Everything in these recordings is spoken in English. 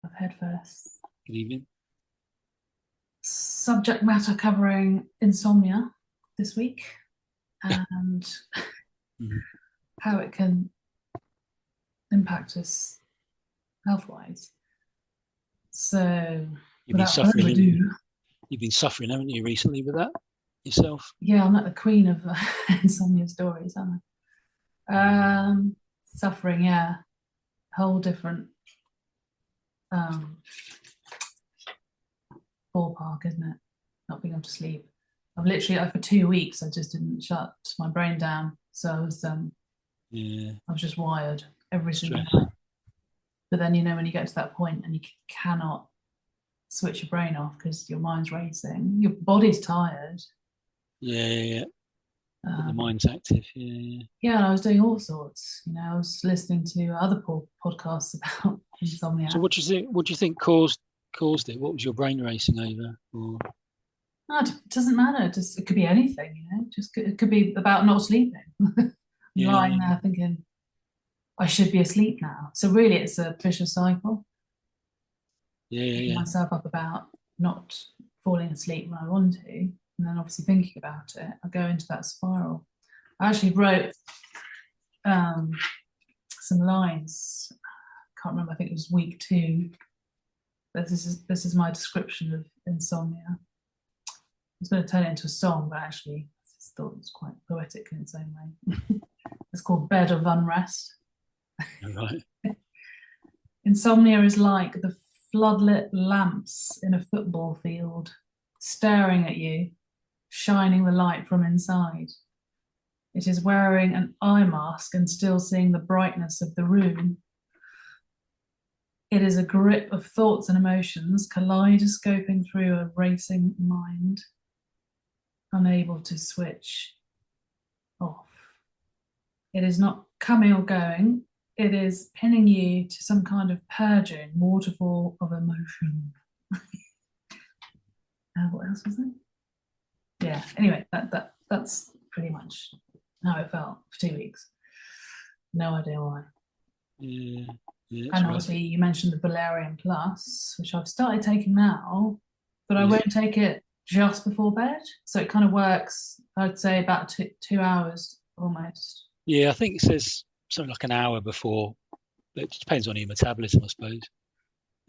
of Headfirst. Good evening. Subject matter covering insomnia this week and Mhm. how it can impact us health-wise. So, You've been without suffering, further haven't you? ado, You've been suffering, haven't you, recently with that yourself? yeah, I'm like the queen of insomnia stories, aren't I? Mm. Suffering, yeah, whole different um, ballpark, isn't it? Not being able to sleep. I've literally, for 2 weeks, I just didn't shut my brain down. So Yeah, I was just wired every single stress. night. But then, when you get to that point and you cannot switch your brain off because your mind's racing, your body's tired. Yeah, yeah, yeah. But the Um, mind's active. Yeah, yeah. yeah, and I was doing all sorts. I was listening to other podcasts about So insomnia. what do you think? What do you think caused it? What was your brain racing over? Or No, it doesn't matter. It could be anything. Just it could be about not sleeping. I'm lying yeah, there thinking I should be asleep now. So really, it's a vicious cycle. yeah, Beating yeah, myself up about not falling asleep when I want to, and then obviously thinking about it, I go into that spiral. I actually wrote um, some lines. I can't remember. I think it was week 2. But this is my description of insomnia. I was going to turn it into a song, but actually, I just thought it was quite poetic in its own way. It's called Bed of Unrest. yeah. Right. Insomnia is like the floodlit lamps in a football field, staring at you, shining the light from inside. It is wearing an eye mask and still seeing the brightness of the room. It is a grip of thoughts and emotions kaleidoscoping through a racing mind, unable to switch off. It is not coming or going, it is pinning you to some kind of purging waterfall of emotion. What else was there? Yeah, anyway, that's pretty much how it felt for 2 weeks. No idea why. Yeah, yeah. It's And rough. obviously, you mentioned the Valerian Plus, which I've started taking now, but I Yeah, won't take it just before bed. So it kind of works, I'd say, about 2 hours almost. yeah. I think it says something like an hour before. But it depends on your metabolism, I suppose.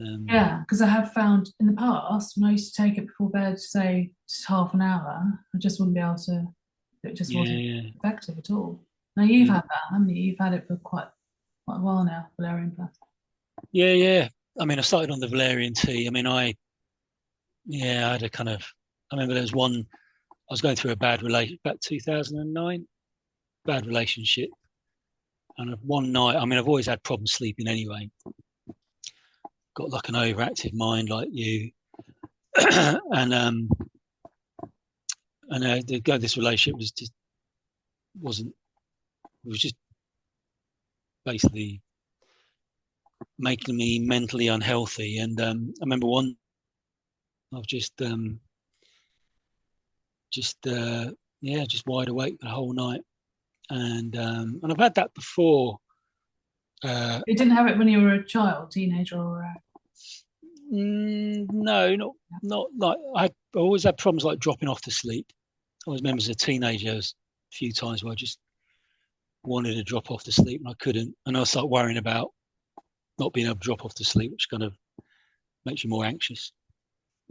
Um, Yeah, because I have found in the past when I used to take it before bed, say just half an hour, I just wouldn't be able to. It just yeah, wasn't yeah, effective at all. Now you've yeah. had that, haven't you? You've had it for quite a while now, Valerian Plus. Yeah, yeah. I mean, I started on the Valerian tea. I mean, I had a kind of, I remember there was one, I was going through a bad relation, about 2009, bad relationship. And one night, I mean, I've always had problems sleeping anyway, got like an overactive mind like you. and, this relationship wasn't, it was just basically making me mentally unhealthy. And I remember I was just wide awake the whole night. And I've had that before. Uh, You didn't have it when you were a child, teenager, or no, not like I always had problems like dropping off to sleep. I always remember as a teenager, a few times where I just wanted to drop off to sleep and I couldn't, and I start worrying about not being able to drop off to sleep, which kind of makes you more anxious.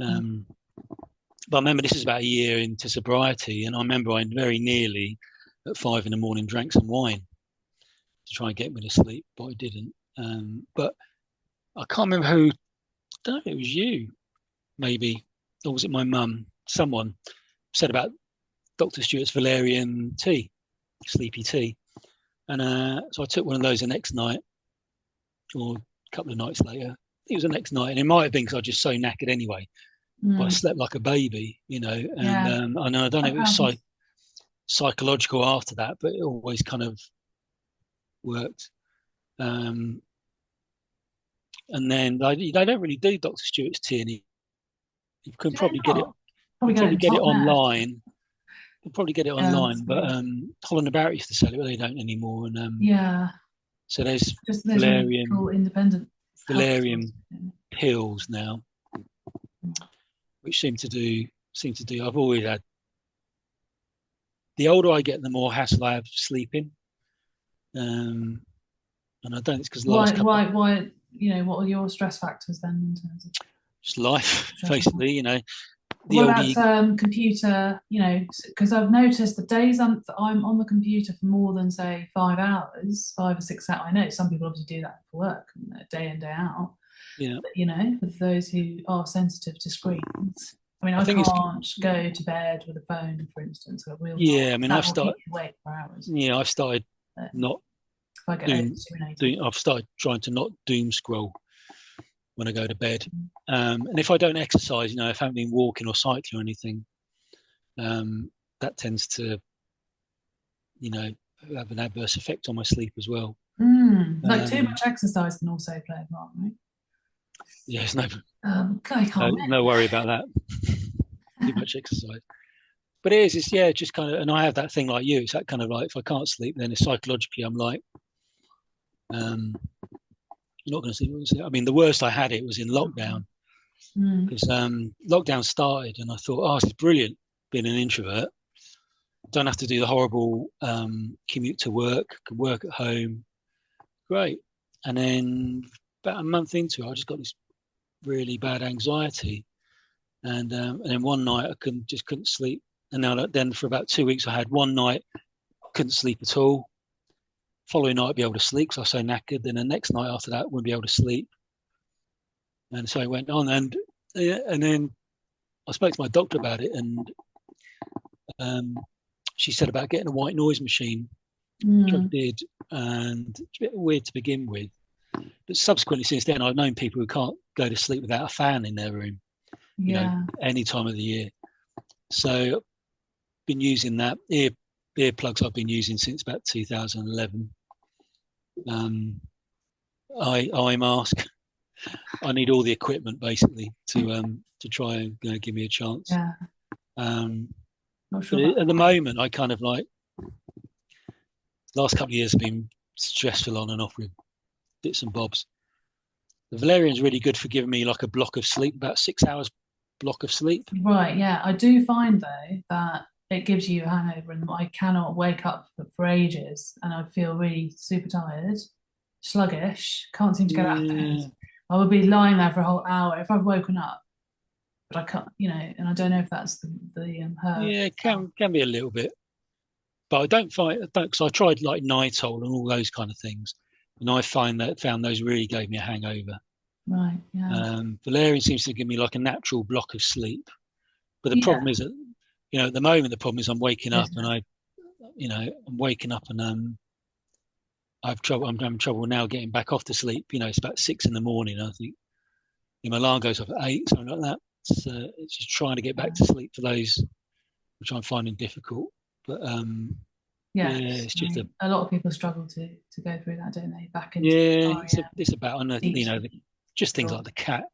Um, but I remember this is about a year into sobriety, and I remember I very nearly at 5 in the morning drank some wine to try and get me to sleep, but I didn't. But I can't remember who. I don't know if it was you, maybe, or was it my mum? Someone said about Dr. Stewart's valerian tea, sleepy tea, and so I took one of those the next night, or a couple of nights later. It was the next night, and it might have been because I was just so knackered anyway. But I mm, slept like a baby, and yeah, I know I don't know if that it was happens. psychological after that, but it always kind of worked. Um, and then they don't really do Dr. Stewart's tea anymore. You can Do they probably get it. not? You Probably get it probably in get it top net. online. You probably get it Yeah, that's online, but weird. Holland and Barrett used to sell it, but they don't anymore. And Yeah, so there's just there's really Valerian. cool independent. valerian pills now, which seem to do. I've always had. The older I get, the more hassle I have sleeping. And I don't. It's because why? You know, what are your stress factors then in terms of just life, basically. You know, what about computer? You know, because I've noticed the days I'm on the computer for more than say 5 hours, 5 or 6 hours. I know some people obviously do that for work, day in day out. Yeah. But, you know, for those who are sensitive to screens. I mean, I can't go to bed with a phone, for instance. I will. Yeah, I mean, I've started. Wait for hours. Yeah, I've started not. If I get I've started trying to not doom scroll when I go to bed, and if I don't exercise, you know, if I haven't been walking or cycling or anything, that tends to, you know, have an adverse effect on my sleep as well. Like too much exercise can also play a part, right? Yeah, there's no worry about that. Too much exercise. But it's just kind of, and I have that thing like you. It's that kind of like, if I can't sleep, then psychologically I'm like, I'm not going to sleep. I mean, the worst I had it was in lockdown, because lockdown started, and I thought, oh, this is brilliant. Being an introvert, don't have to do the horrible commute to work. Can work at home, great. And then about a month into it, I just got this really bad anxiety, and then one night I couldn't sleep. And then for about 2 weeks, I had one night couldn't sleep at all. Following night, I'd be able to sleep because I was so knackered. Then the next night after that, I wouldn't be able to sleep. And so it went on. And then I spoke to my doctor about it, and she said about getting a white noise machine, which I did. And it's a bit weird to begin with. But subsequently, since then, I've known people who can't go to sleep without a fan in their room, you know, any time of the year. So I've been using that. Earplugs I've been using since about 2011. Eye mask. I need all the equipment basically to try and give me a chance. Yeah. Not sure at the moment, I kind of like, last couple of years have been stressful on and off with bits and bobs. The valerian's really good for giving me like a block of sleep, about 6 hours block of sleep. Right. Yeah, I do find though that it gives you a hangover, and I cannot wake up for ages, and I feel really super tired, sluggish, can't seem to get out of bed. I would be lying there for a whole hour if I've woken up, but I can't, you know, and I don't know if that's the herb. Yeah, it can be a little bit, but I don't because I tried like Nitol and all those kind of things, and I found those really gave me a hangover. Right. Yeah. Valerian seems to give me like a natural block of sleep, but the problem is that, you know, at the moment the problem is I'm waking up and I'm having trouble now getting back off to sleep. You know, it's about 6 a.m. I think. My alarm goes off at 8, something like that. It's just trying to get back to sleep for those, which I'm finding difficult. But it's just a lot of people struggle to go through that, don't they? Back into it's about, you know, just things like the cat.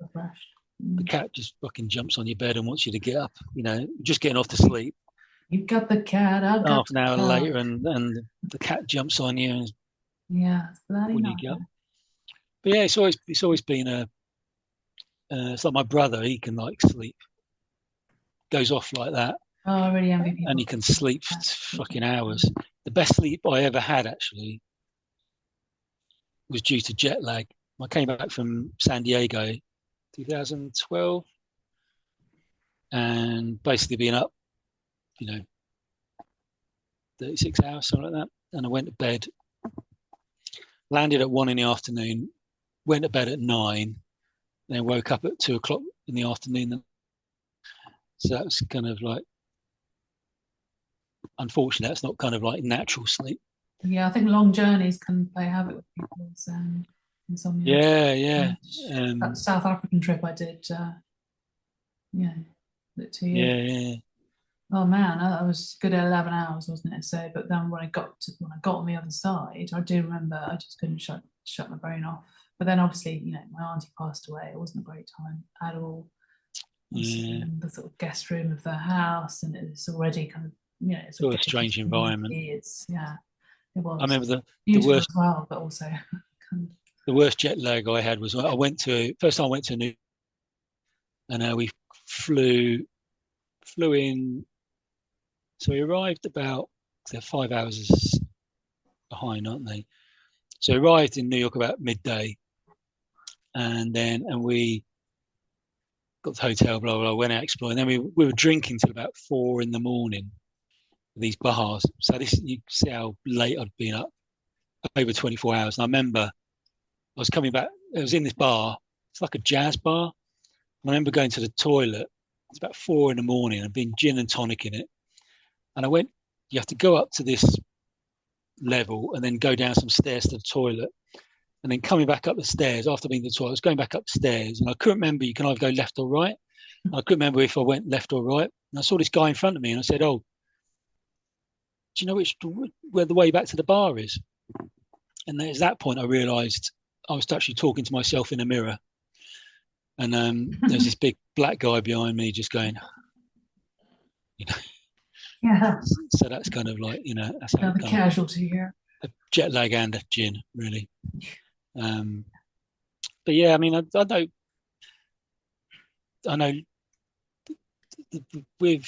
The cat just fucking jumps on your bed and wants you to get up. You know, just getting off to sleep. You've got the cat. I've got half an hour later, and the cat jumps on you. And it's bloody nice. But yeah, it's always been it's like my brother. He can like sleep, goes off like that. Oh, I really envy people. And he can sleep for fucking hours. The best sleep I ever had actually was due to jet lag. I came back from San Diego, 2012, and basically being up, you know, 36 hours, something like that. And I went to bed, landed at 1 p.m, went to bed at 9, then woke up at 2 o'clock in the afternoon. So that was kind of like, unfortunately, that's not kind of like natural sleep. Yeah, I think long journeys can play havoc with people's insomnia. That South African trip I did, 2 years. Yeah. Oh man, that was good 11 hours, wasn't it? So, but then when I got on the other side, I do remember I just couldn't shut my brain off. But then obviously, you know, my auntie passed away. It wasn't a great time at all. In the sort of guest room of their house, and it's already kind of, you know, it's a strange environment. It was. I remember the beautiful worst as well, but also kind of the worst jet lag I had was I went to first time I went to New, and we flew in. So we arrived about, they're 5 hours behind, aren't they? So we arrived in New York about midday, and we got the hotel, blah blah. Went out exploring. Then we were drinking till about 4 a.m. These bars. So this, you see how late I'd been up, over 24 hours. And I remember I was coming back. I was in this bar. It's like a jazz bar. And I remember going to the toilet. It's about 4 a.m. and being gin and tonic in it. And I went. You have to go up to this level and then go down some stairs to the toilet. And then coming back up the stairs after being to the toilet, I was going back upstairs, and I couldn't remember. You can either go left or right. And I couldn't remember if I went left or right. And I saw this guy in front of me, and I said, "Oh, do you know where the way back to the bar is?" And at that point, I realised I was actually talking to myself in a mirror, and there's this big black guy behind me, just going, you know. Yeah. So that's kind of like, that's another casualty here. A jet lag and a gin, really. But yeah, I mean, I know with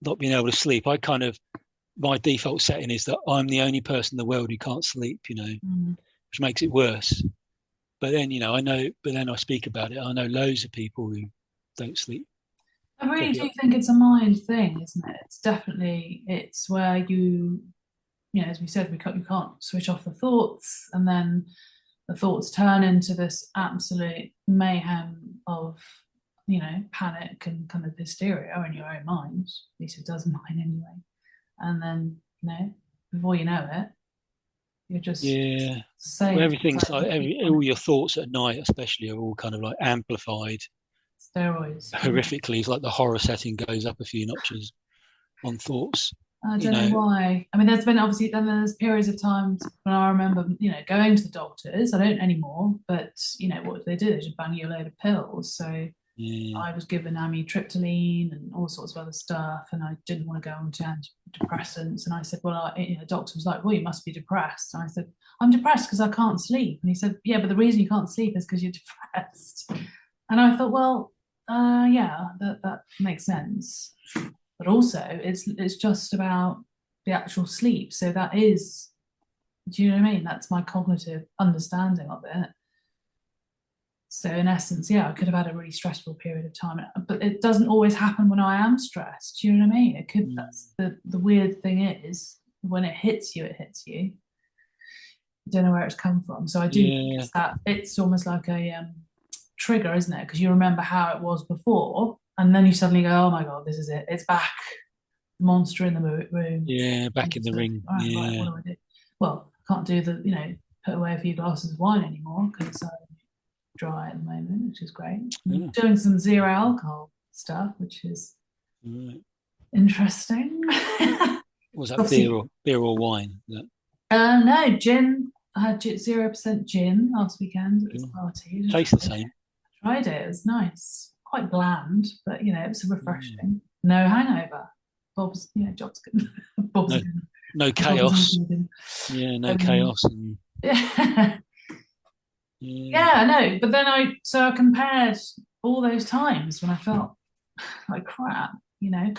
not being able to sleep, my default setting is that I'm the only person in the world who can't sleep, which makes it worse. But then, I speak about it. I know loads of people who don't sleep. I really do think it's a mind thing, isn't it? It's where as we said, you can't switch off the thoughts, and then the thoughts turn into this absolute mayhem of, panic and kind of hysteria in your own mind. At least it does mine anyway. And then, before you know it, you're just saying everything's all your thoughts at night, especially, are all kind of like amplified. Steroids. Horrifically, it's like the horror setting goes up a few notches on thoughts. I don't know why. I mean, there's periods of times when I remember, going to the doctors. I don't anymore, but what they do? They just bang you a load of pills. So I was given amitriptyline and all sorts of other stuff, and I didn't want to go on to antidepressants. And I said, well, the doctor was like, well, you must be depressed. And I said, I'm depressed because I can't sleep. And he said, yeah, but the reason you can't sleep is because you're depressed. And I thought, well, yeah, that makes sense. But also, it's just about the actual sleep. So that is, do you know what I mean? That's my cognitive understanding of it. So in essence, yeah, I could have had a really stressful period of time, but it doesn't always happen when I am stressed. Do you know what I mean? It could. That's the weird thing is, when it hits you, it hits you. I don't know where it's come from. So I do think it's almost like a trigger, isn't it? Because you remember how it was before, and then you suddenly go, oh my God, this is it. It's back. The monster in the room. Yeah, back in the ring. Right, what do I do? Well, I can't do put away a few glasses of wine anymore because I'm dry at the moment, which is great. I'm doing some zero alcohol stuff, which is interesting. Was that beer or wine? No, gin. I had 0% gin last weekend at this party. Tastes the same. Tried it. It was nice. Quite bland, but it was refreshing. No hangover. Bob's, job's good. Bob's good. No chaos. No chaos. And... yeah, no. But then I compared all those times when I felt like crap,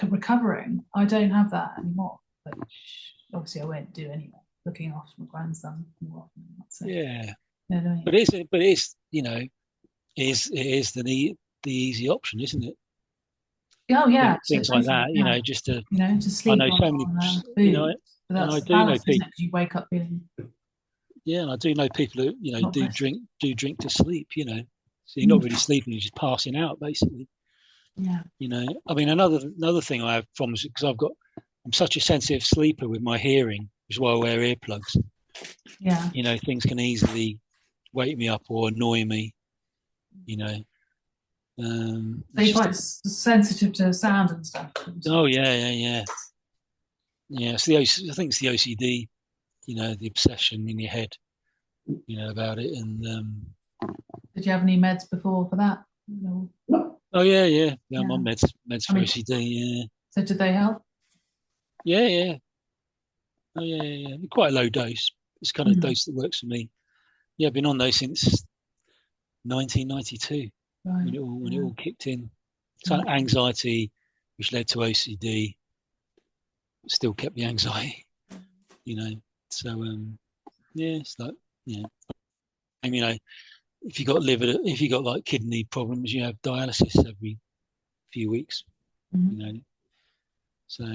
recovering. I don't have that anymore, which obviously I won't do anyway. Looking after my grandson more often. Yeah. But it is the easy option, isn't it? Oh yeah, things like that. Just to to sleep. I know so many. And I do know people. You wake up feeling. Yeah, and I do know people who do drink to sleep. So you're not really sleeping; you're just passing out, basically. Yeah. I mean, another thing I have problems because I'm such a sensitive sleeper with my hearing, which is why I wear earplugs. Yeah. Things can easily wake me up or annoy me. So you're quite sensitive to sound and stuff. Oh yeah. It's I think it's the OCD, the obsession in your head, about it. And did you have any meds before for that? No. Oh yeah. I'm on meds for OCD. Yeah. So did they help? Yeah. Oh yeah. Quite a low dose. It's kind of dose that works for me. I've been on those since 1992 Right. when it all kicked in. So anxiety, which led to OCD, still kept the anxiety, So it's like if you got liver, if you got like kidney problems, you have dialysis every few weeks. So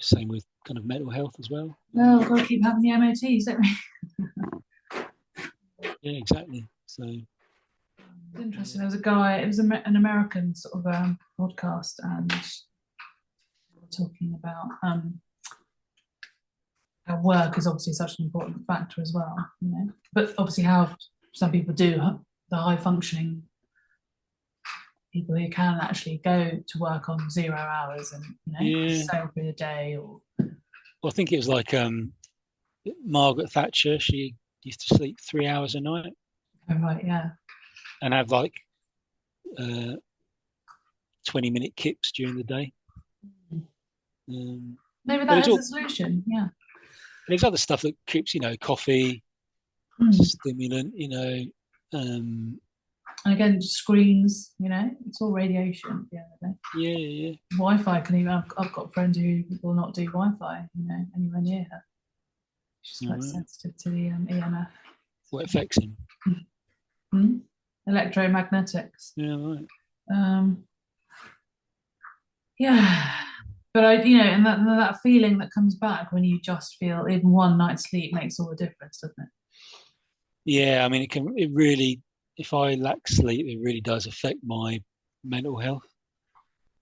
same with kind of mental health as well. Well, we've got to keep having the MOTs, don't we? Yeah, exactly. So it's interesting. There was a guy. It was an American sort of podcast, and we're talking about how work is obviously such an important factor as well. But obviously how some people do, the high functioning people who can actually go to work on 0 hours and sail through the day. I think it was like Margaret Thatcher. She used to sleep 3 hours a night. Oh, right, yeah. And have like 20-minute kips during the day. Maybe that is a solution. Yeah. There's other stuff that keeps, coffee, stimulant, and again, screens, it's all radiation at the end of the day. Yeah. Wi-Fi can even, I've got friends who will not do Wi-Fi, anywhere near her. She's quite sensitive to the EMF. What affects him? Electromagnetics. Yeah, right. Yeah. But and that feeling that comes back when you just feel even one night's sleep makes all the difference, doesn't it? Yeah, I mean, it really, if I lack sleep, it really does affect my mental health.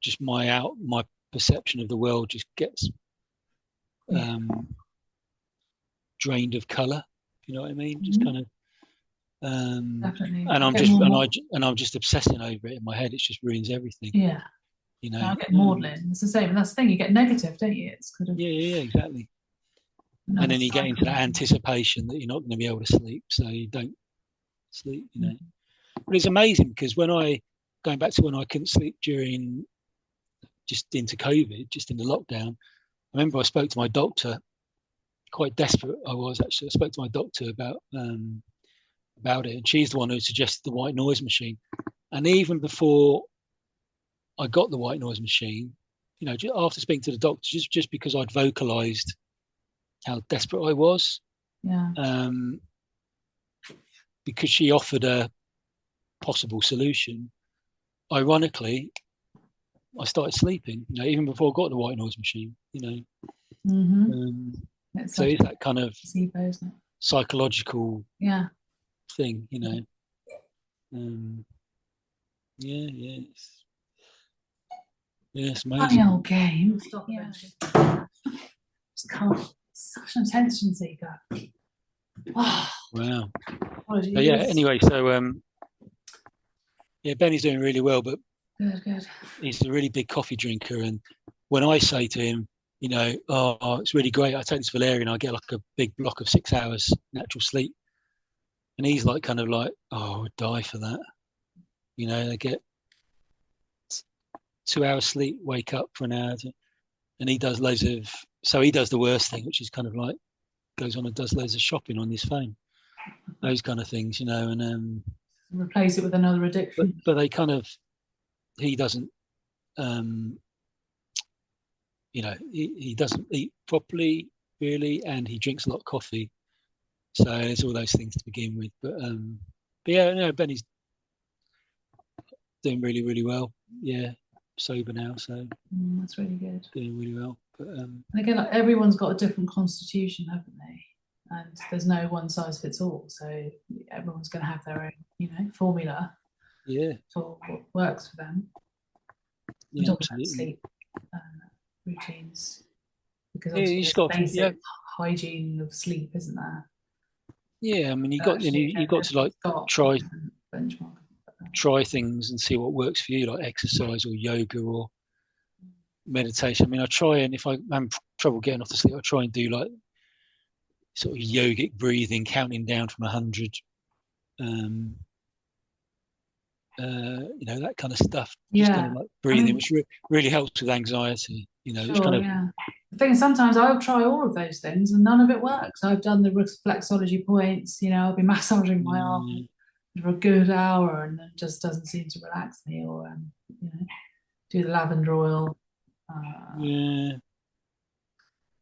Just my perception of the world just gets drained of color. You know what I mean? Just kind of. Definitely. And I'm just obsessing over it in my head. It just ruins everything. Yeah. I get maudlin. It's the same. And that's the thing. You get negative, don't you? It's kind of. Yeah, exactly. And then you get into that anticipation that you're not going to be able to sleep, so you don't sleep. But it's amazing because going back to when I couldn't sleep during just into COVID, just in the lockdown, I remember I spoke to my doctor. Quite desperate I was actually. I spoke to my doctor about it, and she's the one who suggested the white noise machine. And even before I got the white noise machine, after speaking to the doctor, just because I'd vocalized how desperate I was, because she offered a possible solution. Ironically, I started sleeping, even before I got the white noise machine. So it's that kind of psychological thing, it's amazing. Funny old game. Just can't. Such an attention seeker. Oh. Wow. Anyway, so Benny's doing really well, but good. He's a really big coffee drinker, and when I say to him, it's really great, I take this Valerian, I get like a big block of 6 hours natural sleep, and he's like kind of like, I would die for that. They get 2 hours sleep, wake up for an hour, and he does he does the worst thing, which is kind of like goes on and does loads of shopping on his phone, those kind of things, and replace it with another addiction. But they kind of, he doesn't, he doesn't eat properly really, and he drinks a lot of coffee. So there's all those things to begin with. But Benny's doing really, really well. Yeah, sober now, so that's really good. Doing really well. But and again, everyone's got a different constitution, haven't they? And there's no one size fits all. So everyone's going to have their own, formula. Yeah. For what works for them. Yeah, absolutely. Sleep routines, because you've got basic hygiene of sleep, isn't there? Yeah, I mean, you got to like try things and see what works for you, like exercise or yoga or meditation. I mean, I try, and if I'm having trouble getting off to sleep, I try and do like sort of yogic breathing, counting down from 100. That kind of stuff. Just kind of like breathing, which really helps with anxiety. Sure, it's kind of The thing is, sometimes I'll try all of those things and none of it works. I've done the reflexology points, I'll be massaging my arm Mm, for a good hour and it just doesn't seem to relax me, or do the lavender oil. Uh, yeah,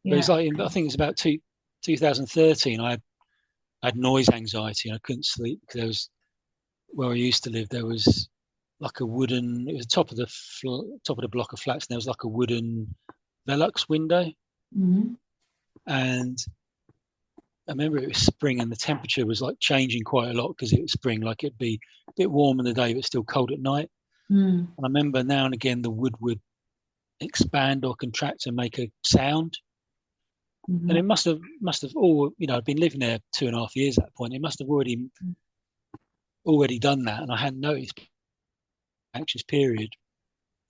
but it's yeah. like I think it's about 2013. I had noise anxiety and I couldn't sleep because there was where I used to live. There was like a wooden. It was the top of the block of flats, and there was like a wooden Velux window. Mhm. And I remember it was spring, and the temperature was like changing quite a lot because it was spring. Like it'd be a bit warm in the day, but still cold at night. Mm. And I remember now and again the wood would expand or contract and make a sound. And Mhm. it must have all I'd been living there 2.5 years at that point. It must have already done that, and I hadn't noticed. Anxious period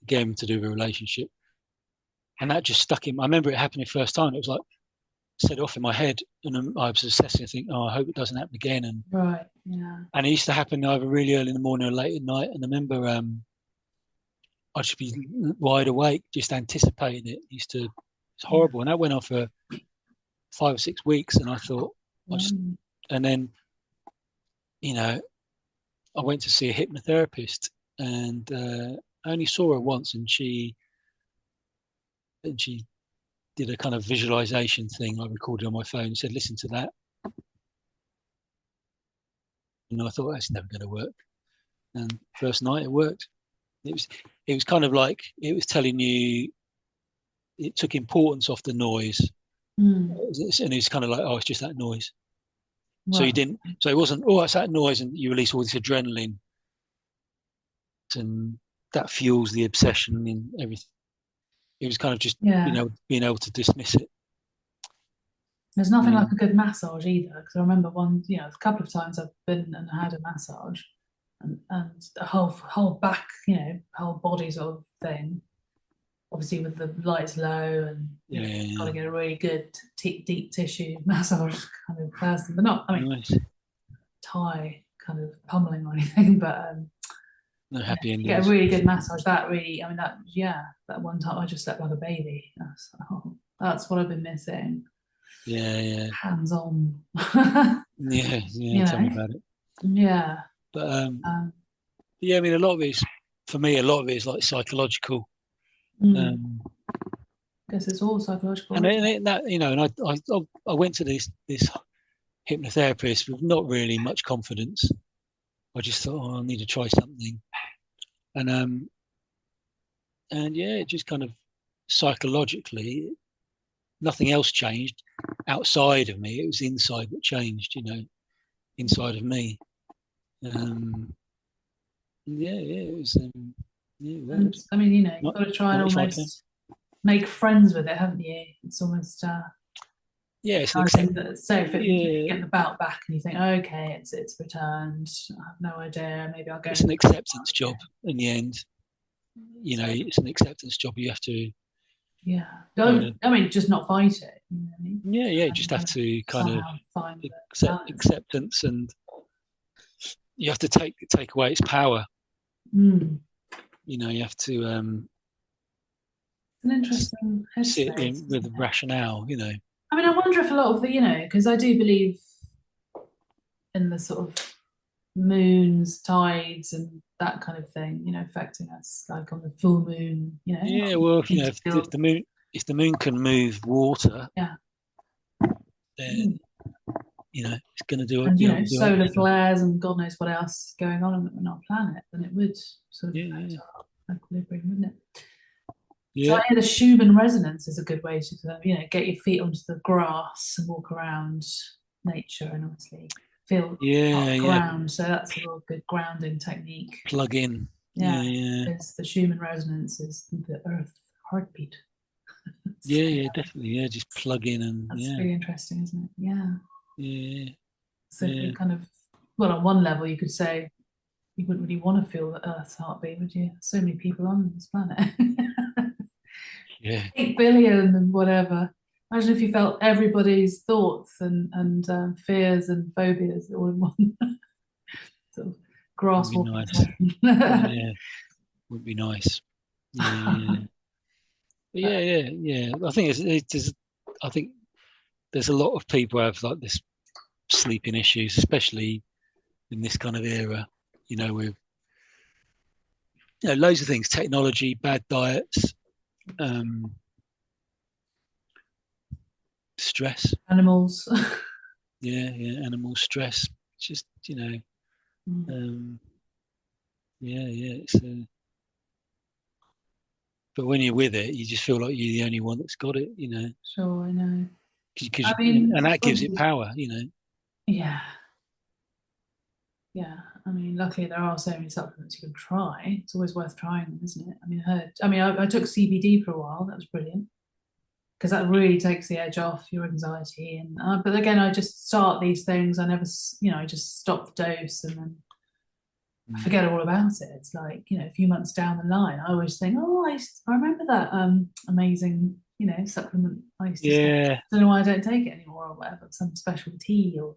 again to do with a relationship, and that just stuck in. I remember it happening the first time. It was like set off in my head, and I was assessing. I think, oh, I hope it doesn't happen again. Right. Yeah. And it used to happen either really early in the morning or late at night. And I remember I'd just be wide awake, just anticipating it. It's Yeah. horrible, and that went on for 5 or 6 weeks. And I thought, I just, Mm. and then you know, I went to see a hypnotherapist, and I only saw her once, and she did a kind of visualization thing I recorded on my phone and said, listen to that. And I thought that's never going to work. And first night it worked. It was kind of like it was telling you it took importance off the noise. Mm. And it's kind of like, oh, it's just that noise. So you Right. didn't, so it wasn't, oh, it's that noise, and you release all this adrenaline and that fuels the obsession and everything. It was kind of just, Yeah. being able to dismiss it. There's nothing like Um, a good massage either, because I remember a couple of times I've been and had a massage, and the whole back, whole body sort of thing. Obviously, with the lights low, and got yeah, to get a really good deep tissue massage kind of person, but not, I mean, nice. Thai kind of pummeling or anything, but No happy you get a endings. really good massage. That really, I mean, that one time I just slept like a baby. That's what I've been missing. Yeah, yeah, Hands on. yeah, yeah. you Tell me know, about it. yeah. But Um, yeah, I mean, a lot of it is for me. A lot of it is like psychological. mm, Um, guess it's all psychological, and isn't it? then that and I went to this hypnotherapist with not really much confidence. I just thought, oh, I need to try something, and yeah, it just kind of psychologically, nothing else changed outside of me. It was inside that changed, inside of me. Um, yeah, yeah, it was. Yeah, it And worked. I mean, you've Not got to try and 95 times. almost make friends with it, haven't you? It's almost Yeah, it's an nice accept. thing that, say, if you Yeah, get the bout back and you think, okay, it's returned. I have no idea. Maybe I'll go it's and an acceptance job in the end. so, It's an acceptance job. You have to yeah. kind Don't of, I mean just not fight it, you know what I mean? yeah, yeah, you And just have kind of to kind of somehow find the accept balance. acceptance, and you have to take away its power. Mm. You have to It's an interesting sit headspace, in isn't with it? rationale. I mean, I wonder if a lot of the, because I do believe in the sort of moons, tides, and that kind of thing, affecting us, like on the full moon, Yeah, well, need to if feel, the moon can move water, yeah. then Mm. it's going to do it. And, Do other solar stuff. flares and God knows what else is going on our planet, then it would sort of Yeah, affect yeah, our equilibrium, wouldn't it? So yeah, I hear the Schumann resonance is a good way to, get your feet onto the grass and walk around nature and obviously feel yeah, off yeah. ground. So that's a real good grounding technique. Plug in. Yeah, Yeah, yeah, because the Schumann resonance is the earth heartbeat. yeah, So yeah. Definitely. Yeah, just plug in and that's yeah, really interesting, isn't it? Yeah. yeah, So if yeah, you kind of, well, on one level, you could say you wouldn't really want to feel the earth's heartbeat, would you? So many people on this planet. yeah. 8 billion and whatever. Imagine if you felt everybody's thoughts and fears and phobias all in one sort of Would grass be walking nice. session. Yeah, would be nice. Yeah, yeah. But yeah. I think I think there's a lot of people who have like this sleeping issues, especially in this kind of era. With loads of things, technology, bad diets, um, stress. Animals. Animal stress. Just Mm, um, yeah. But when you're with it, you just feel like you're the only one that's got it. sure, I know. Because I mean, and that gives it obviously, power. yeah, yeah. I mean, luckily there are so many supplements you can try. It's always worth trying them, isn't it? I mean, I took CBD for a while. That was brilliant because that really takes the edge off your anxiety. And but again, I just start these things. I never, I just stop the dose and then I Mm. forget all about it. It's like, a few months down the line, I always think, oh, I remember that amazing, supplement I used to take. Yeah, I don't know why I don't take it anymore or whatever, some special tea or,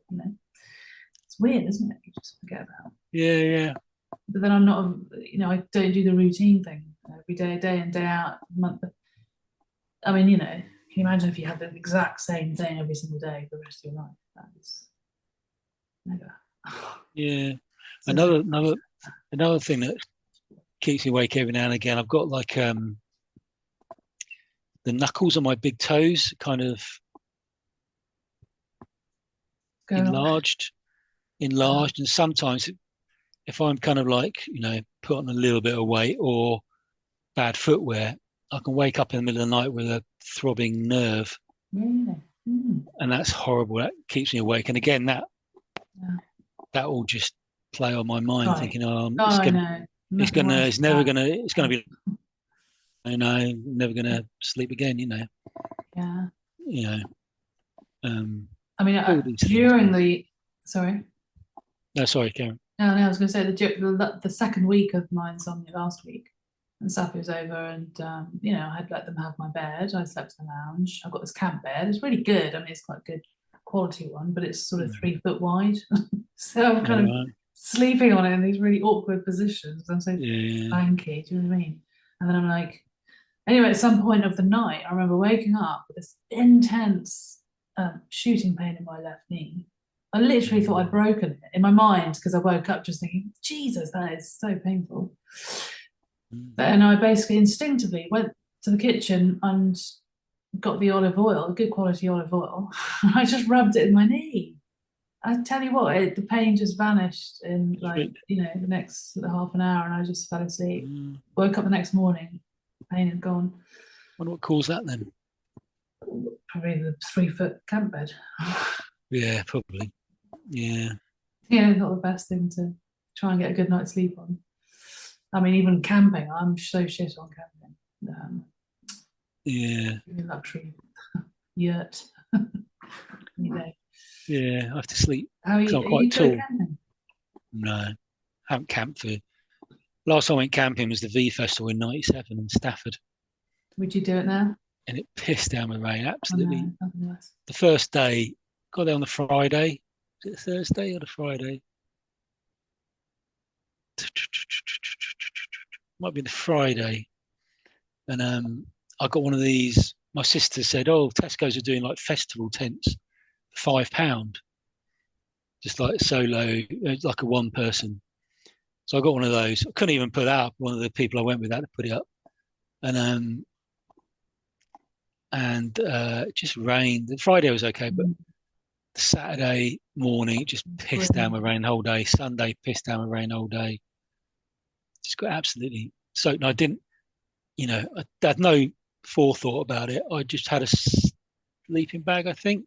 it's weird, isn't it? You just forget about. yeah. But then I'm not, I don't do the routine thing every day in, day out, month. I mean, can you imagine if you had the exact same thing every single day for the rest of your life? That is never. Yeah. So, Another another another thing that keeps me awake every now and again. I've got like the knuckles on my big toes kind of going on. enlarged, and sometimes if I'm kind of like put on a little bit of weight or bad footwear, I can wake up in the middle of the night with a throbbing nerve, Yeah. Mm. and that's horrible. That keeps me awake. And again, Yeah. that will just play on my mind, Right. thinking, Oh, I know. Nothing worse it's than never that. gonna, it's gonna be, never gonna sleep again. Yeah. You know, um, I mean, all these things. during the, sorry. No, sorry, Karen. No, no, I was going to say the second week of my insomnia last week, and Safi was over, and I'd let them have my bed. I slept in the lounge. I got this camp bed. It's really good. I mean, it's quite a good quality one, but it's sort of Mm. 3 foot wide. So I'm All kind of right. sleeping on it in these really awkward positions. I'm so Yeah. cranky. Do you know what I mean? And then I'm like, anyway, at some point of the night, I remember waking up with this intense shooting pain in my left knee. I literally thought I'd Mm. broken it in my mind because I woke up just thinking, Jesus, that is so painful. Mm. And I basically instinctively went to the kitchen and got the olive oil, good quality olive oil. I just rubbed it in my knee. I tell you what, the pain just vanished in like, the next half an hour and I just fell asleep. Mm. Woke up the next morning, pain had gone. Wonder what caused that then? Probably the 3 foot camp bed. Yeah, probably. Yeah. Yeah, not the best thing to try and get a good night's sleep on. I mean, even camping, I'm so shit on camping. Yeah. Luxury yurt. you know. Yeah. I have to sleep How because I'm are quite you good at tall. camping? No, I haven't camped for. Last time I went camping was the V Festival in '97 in Stafford, Would you do it now? and it pissed down with rain. Oh Absolutely. no, nothing worse. The first day, got there on the Friday. Was it Thursday or the Friday? Might be the Friday. And I got one of these. My sister said, "Oh, Tesco's are doing like festival tents, £5, just like solo, like a one person." So I got one of those. I couldn't even put that up. One of the people I went with had to put it up, and it just rained. The Friday was okay, but Mm, Saturday morning it just it's pissed down brilliant. with rain the whole day. Sunday pissed down with rain the whole day. Just got absolutely soaked. And I didn't, I had no forethought about it. I just had a sleeping bag, I think,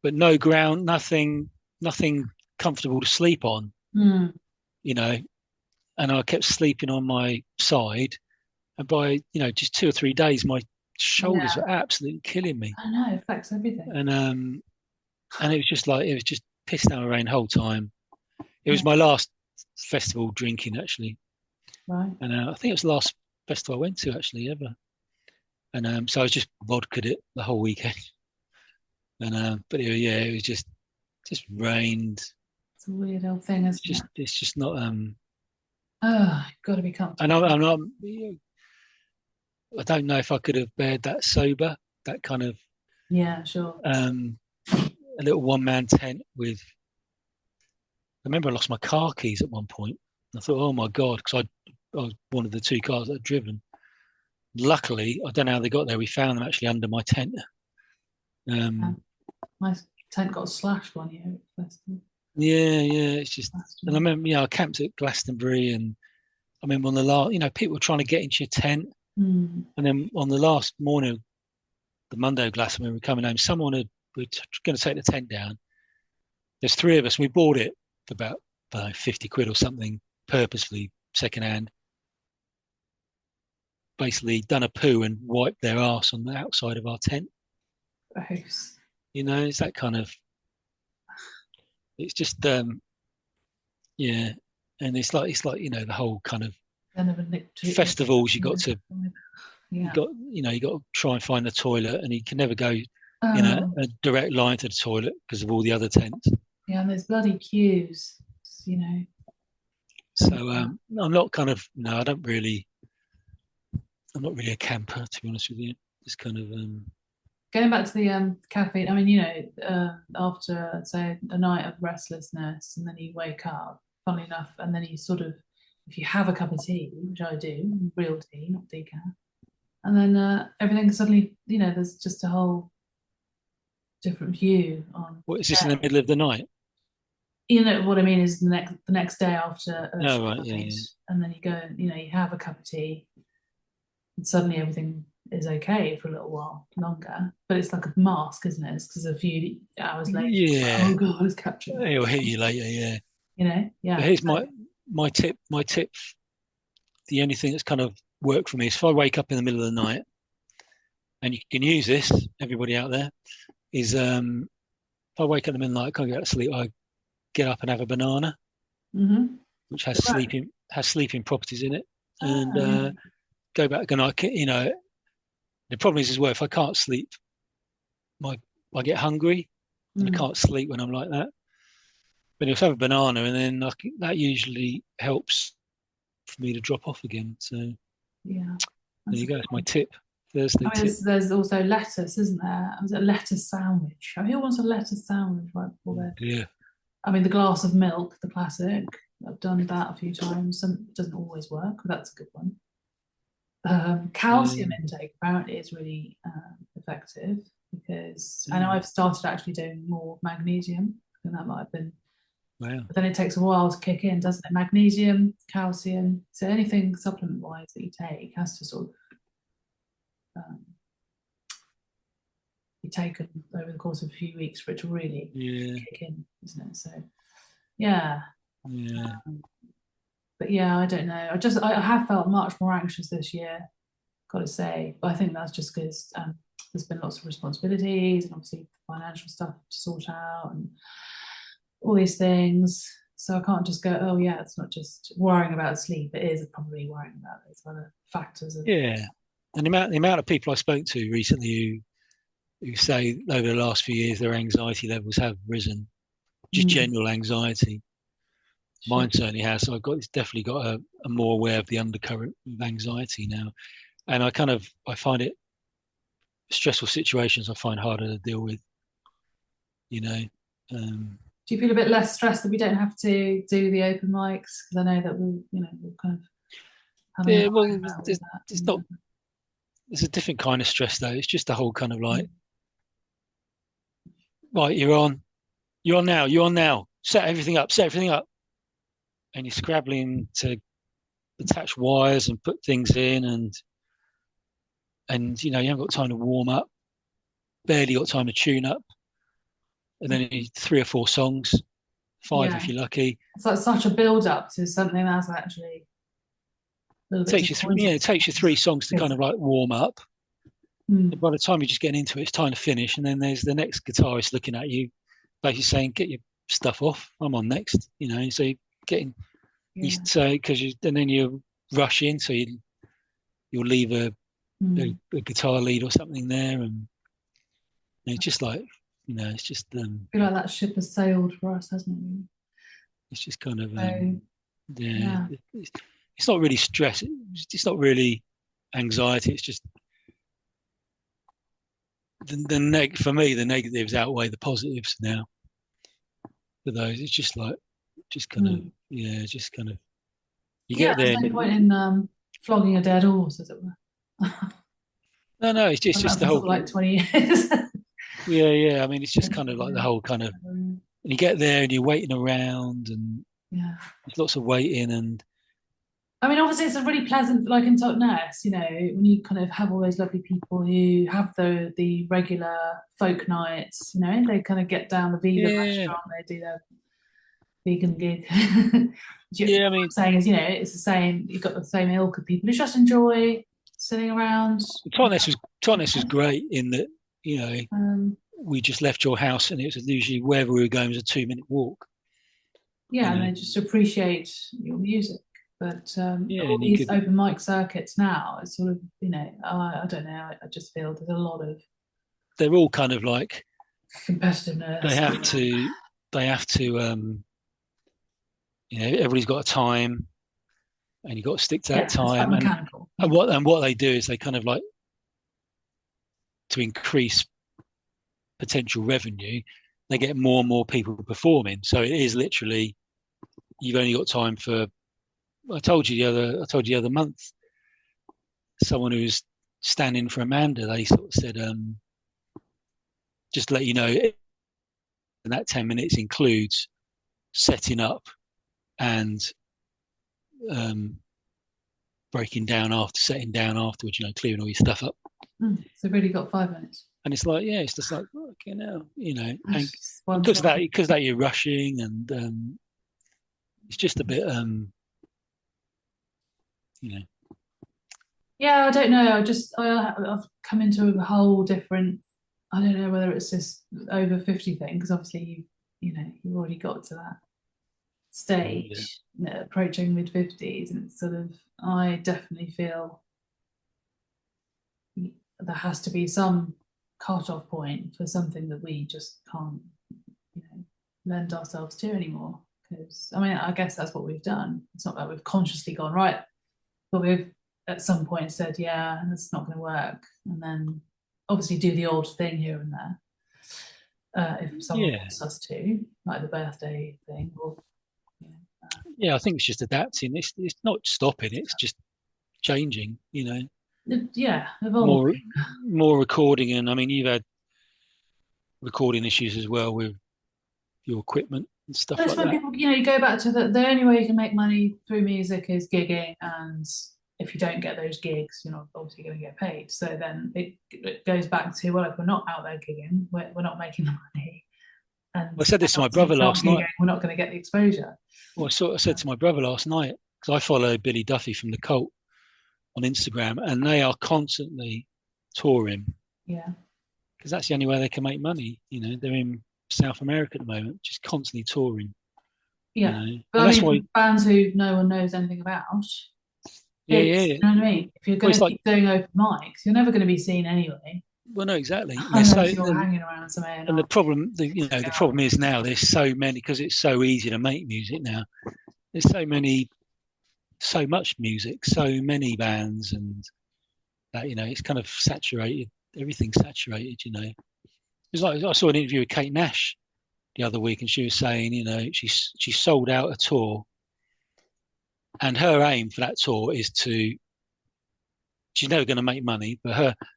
but no ground, nothing comfortable to sleep on, Mm, you know. And I kept sleeping on my side, and by just 2 or 3 days, my shoulders yeah, were absolutely killing me. I know, it affects everything. And it was just like it was just pissed down with rain the whole time. It Yeah, was my last festival drinking actually, right. and I think it was the last festival I went to actually ever. And so I was just vodka'd it the whole weekend. And but it was just rained. It's a weird old thing, isn't it? It's just not Oh, you've got to be and comfortable. I'm not I don't know if I could have bared that sober. That kind of Yeah, sure. a little one-man tent with. I remember I lost my car keys at one point. I thought, oh my god, because I was one of the two cars that I'd driven. Luckily, I don't know how they got there. We found them actually under my tent. Yeah. Um, My tent got slashed one year at the festival. yeah. It's just, and I Festival. remember, I camped at Glastonbury, and I remember on the last, people were trying to get into your tent, Mm. and then on the last morning, the Monday of Glastonbury, we were coming home. We were going to take the tent down. There's three of us. We bought it for about 50 quid or something, purposely secondhand. Basically, done a poo and wiped their arse on the outside of our tent. Gross. It's that kind of. It's just yeah, and it's like the whole kind of Then of a nicked it. festivals. You Yeah. got you got to try and find the toilet, and you can never go Oh, a direct line to the toilet because of all the other tents. yeah, and there's bloody queues, you know. So I'm not kind of no, I don't really. I'm not really a camper, to be honest with you. Just kind of Going back to the caffeine, I mean, after say a night of restlessness, and then you wake up, funnily enough, and then you sort of, if you have a cup of tea, which I do, real tea, not decaf, and then everything suddenly, there's just a whole different view on what is the this in the day. middle of the night? You know what I mean is the next day after a Oh short right, night, yeah. and then you go, you have a cup of tea, and suddenly everything is okay for a little while longer. But it's like a mask, isn't it? It's because a few hours later, it's like, Yeah, oh god, it's catching me. it'll hit you later. Yeah, but Yeah. here's So, my tip. My tip. The only thing that's kind of worked for me is if I wake up in the middle of the night, and you can use this, everybody out there, is if I wake up in the middle of the night, I can't get to sleep. I get up and have a banana, mm-hmm. which has Right. sleeping properties in it, and Oh, yeah. go back and the problem is as well if I can't sleep, my I get hungry and I Mm, can't sleep when I'm like that. But if I have a banana, and then that usually helps for me to drop off again. So there yeah. That's you a go. good It's my one. tip. Thursday I mean, tip. there's also lettuce, isn't there? Was it a lettuce sandwich? I mean, who wants a lettuce sandwich right before Oh bed? dear. I mean, the glass of milk, the classic. I've done that a few times. Some it doesn't always work, but that's a good one. Calcium Yeah. intake apparently is really effective because I know Yeah. I've started actually doing more magnesium, and that might have been, Wow. but then it takes a while to kick in, doesn't it? Magnesium, calcium, so anything supplement wise that you take has to sort of um, be taken over the course of a few weeks for it to really Yeah. kick in, isn't it? So yeah, Yeah. but yeah, I don't know. I have felt much more anxious this year, got to say. But I think that's just because there's been lots of responsibilities and obviously financial stuff to sort out and all these things. So I can't just go, oh yeah, it's not just worrying about sleep. It is probably worrying about those other factors of. Yeah. And the amount of people I spoke to recently who say over the last few years their anxiety levels have risen, just Mm, general anxiety. sure. Mine certainly has. So I've got it's definitely got a more aware of the undercurrent of anxiety now, and I find it stressful situations I find harder to deal with. You know, um, Do you feel a bit less stressed that we don't have to do the open mics? Because I know that we're kind of having an yeah. eye Well, about all there's, that. there's not. There's a different kind of stress though. It's just the whole kind of like, right, you're on now. Set everything up, and you're scrabbling to attach wires and put things in, and you haven't got time to warm up, barely got time to tune up, and then you three or four songs, five if Yeah, you're lucky. it's like such a build up to something that's actually a little bit disappointing. It takes you three songs to kind Yes. of like warm up. And Mm, by the time you're just getting into it, it's time to finish. And then there's the next guitarist looking at you, basically saying, "Get your stuff off. I'm on next." So you're getting you yeah. say because and then you rush in, so you'll leave Mm. a guitar lead or something there, and it's just like it's just I feel like that ship has sailed for us, hasn't it? it's just kind of So yeah. yeah. It's not really stress. It's not really anxiety. It's just for me, the negatives outweigh the positives now. For those, it's just like, just kind of, yeah, just kind of, you Yeah, get there. there's no point in flogging a dead horse, as it were. No, it's Done just that the for whole, sort of like 20 years. yeah. I mean, it's just kind of like the whole kind of, and you get there and you're waiting around and Yeah. there's lots of waiting and I mean, obviously, it's a really pleasant, like in Totnes, when you kind of have all those lovely people who have the regular folk nights, they kind of get down the vegan yeah, restaurant, they do their vegan gig. yeah. I What I'm mean, saying is, it's the same, you've got the same ilk of people who just enjoy sitting around. Totnes was great in that, you know, Um, we just left your house and it was usually wherever we were going was a 2-minute walk. yeah, and they just appreciate your music. But Yeah, all and you these could. open mic circuits now, it's sort of, I don't know, I just feel there's a lot of They're all kind of like they competitiveness. have to, they have to, everybody's got a time, and you've got to stick to that Yeah, it's quite time. mechanical. And what they do is they kind of like to increase potential revenue, they get more and more people performing. So it is literally you've only got time for. I told you the other month, someone who was standing for Amanda, they sort of said, just to let you know, and that 10 minutes includes setting up and um, breaking down after setting down afterwards, clearing all your stuff up. So really got 5 minutes. And it's like, yeah, it's just like, okay, and One because that you're rushing and it's just a bit, Yeah, I don't know. I've come into a whole different. I don't know whether it's this over 50 thing because obviously you've already got to that stage, approaching mid 50s, and it's sort of I definitely feel there has to be some cut-off point for something that we just can't, lend ourselves to anymore. Because I mean, I guess that's what we've done. It's not that we've consciously gone right, but we've at some point said, yeah, that's not going to work, and then obviously do the odd thing here and there. If someone wants us to, like the birthday thing, or I think it's just adapting. It's not stopping. It's just changing. evolving. More recording, and I mean, you've had recording issues as well with your equipment and stuff That's like when that. people, you go back to the only way you can make money through music is gigging, and if you don't get those gigs, you're not obviously going to get paid. So then it goes back to, well, if we're not out there gigging, we're not making the money. And I said this to my brother last night. We're not going to get the exposure. Well, I said to my brother last night because I follow Billy Duffy from the Cult on Instagram, and they are constantly touring. Yeah, because that's the only way they can make money. They're in South America at the moment, just constantly touring. Yeah, but I mean, bands who no one knows anything about. Yeah. You know what I mean? If you're going to keep doing open mics, you're never going to be seen anyway. Well, no, exactly. Unless you're hanging around some A&R. And the problem, the problem is now there's so many because it's so easy to make music now. There's so much music, so many bands, and that it's kind of saturated. Everything's saturated. It's like I saw an interview with Kate Nash the other week, and she was saying, she sold out a tour, and her aim for that tour is to. She's never going to make money, but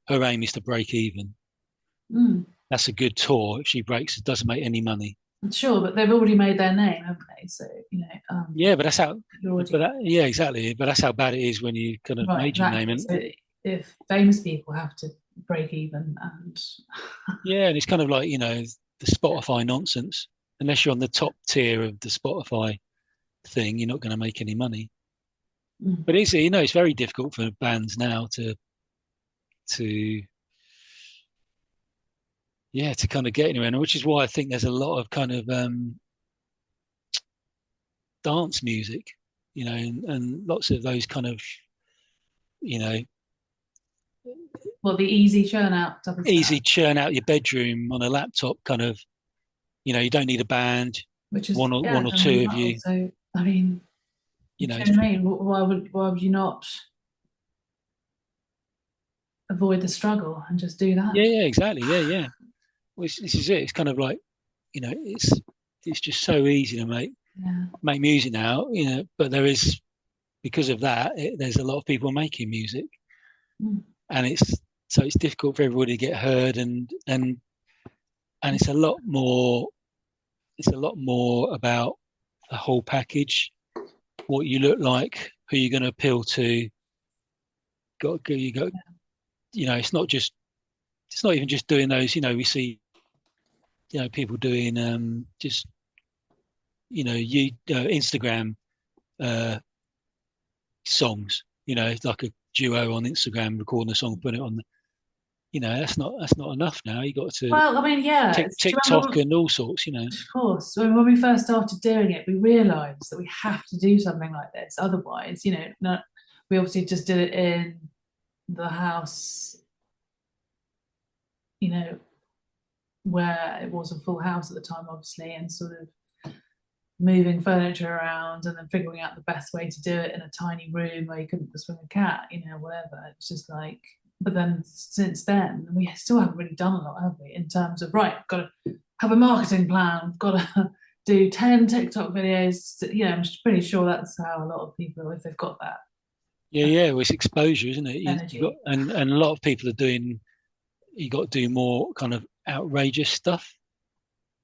her aim is to break even. That's a good tour. If she breaks, it doesn't make any money. Sure, but they've already made their name, haven't they? So yeah, but that's how. Yeah, exactly. But that's how bad it is when you kind of made your name. And so if famous people have to break even, and yeah, and it's kind of like the Spotify nonsense. Unless you're on the top tier of the Spotify thing, you're not going to make any money. But it's very difficult for bands now to kind of get anywhere, which is why I think there's a lot of kind of dance music, and lots of those kind of, well, the easy churn out type of easy stuff. churn out your bedroom on a laptop kind of, you don't need a band, which is one or two of you. So I mean, you know what I mean? Why would you not avoid the struggle and just do that. Yeah, exactly. Yeah. Well, this is it. It's kind of like, it's just so easy to Yeah. make music now, but there is, because of that, there's a lot of people making music, Mm. and it's difficult for everybody to get heard, and it's a lot more about the whole package, what you look like, who you're going to appeal to. It's not even just doing those. We see people doing just Instagram uh, songs. It's like a duo on Instagram recording a song, putting it on. That's not enough now. You got to Well, I mean, yeah, do you TikTok remember, and all sorts. of course, when we first started doing it, we realised that we have to do something like this. Otherwise, not, we obviously just did it in the house, you know, where it was a full house at the time, obviously, and sort of moving furniture around and then figuring out the best way to do it in a tiny room where you couldn't swing a cat, whatever. It's just like, but then since then, we still haven't really done a lot, have we? In terms of, right, got to have a marketing plan, we've got to do 10 TikTok videos. I'm pretty sure that's how a lot of people, if they've got that Yeah. Well, it's exposure, isn't it? You got energy. and a lot of people are doing. You got to do more kind of outrageous stuff,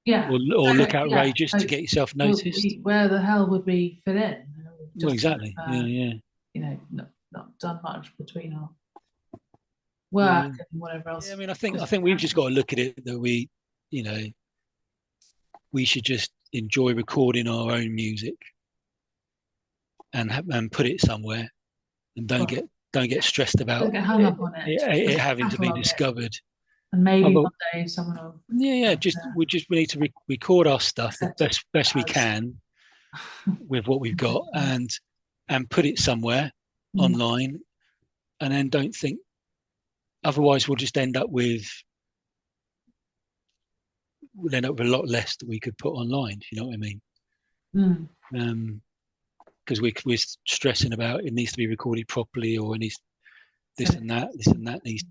Yeah. or So, look yeah. outrageous to Like, get yourself noticed. where the hell would we fit in? We've Well, just sort exactly. of, Yeah. not done much between our Yeah. work and whatever Yeah. I else. mean, I think we've just got to look at it that you know, we should just enjoy recording our own music and put it somewhere, and don't get stressed Don't about get hung up on it. it Just having to be catalogue it, discovered. and maybe Other, one day someone will yeah. have Just to we need to record our stuff the accept it best we as. can with what we've got, and put it somewhere Mm. online, and then don't think. Otherwise, we'll end up with a lot less that we could put online. If you know what I mean? Mm. Because we're stressing about it needs to be recorded properly, or it needs So, this and that needs,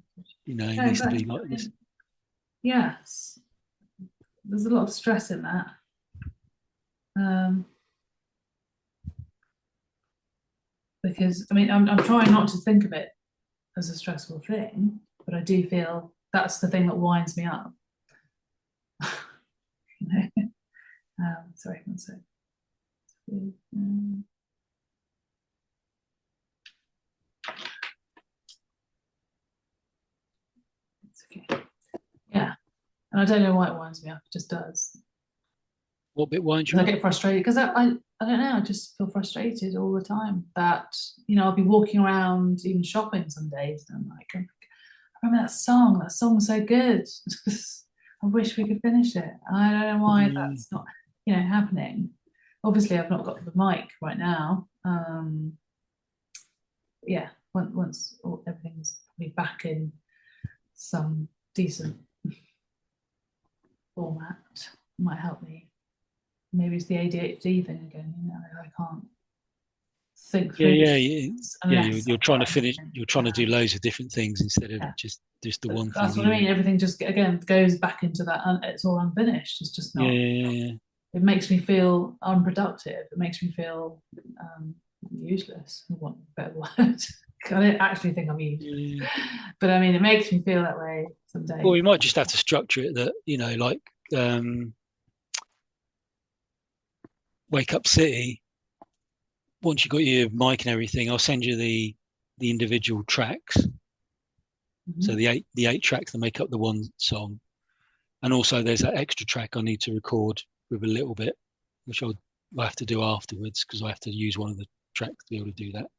it yeah, needs to be exactly. like this. Yes, there's a lot of stress in that. Um, because I mean, I'm trying not to think of it as a stressful thing, but I do feel that's the thing that winds me up. you know? Sorry, one sec. It's okay. Yeah, and I don't know why it winds me up. It just does. What bit winds you I up? get frustrated because I don't know. I just feel frustrated all the time. That I'll be walking around, even shopping some days, and I'm like, I remember that song. That song's so good. I wish we could finish it. I don't know why Mm. that's not happening. Obviously, I've not got the mic right now. Yeah, once everything's probably back in some decent format, might help me. Maybe it's the ADHD thing again. I can't think Yeah, through yeah. Yeah. unless You're I've trying got to finish. anything. You're trying to do loads of different things instead of Yeah, just the but one thing. that's what I Yeah. mean. Everything just again goes back into that. It's all unfinished. It's just Yeah. not. Yeah. Yeah. It makes me feel unproductive. It makes me feel useless. I want a better word. I don't actually think I'm useless, Yeah. but I mean, it makes me feel that way some Well, days. we might just have to structure it that like Wake Up City. Once you've got your mic and everything, I'll send you the individual tracks. So Mhm. the eight tracks that make up the one song, and also there's that extra track I need to record with a little bit, which I'll have to do afterwards because I have to use one of the tracks to be able to do that.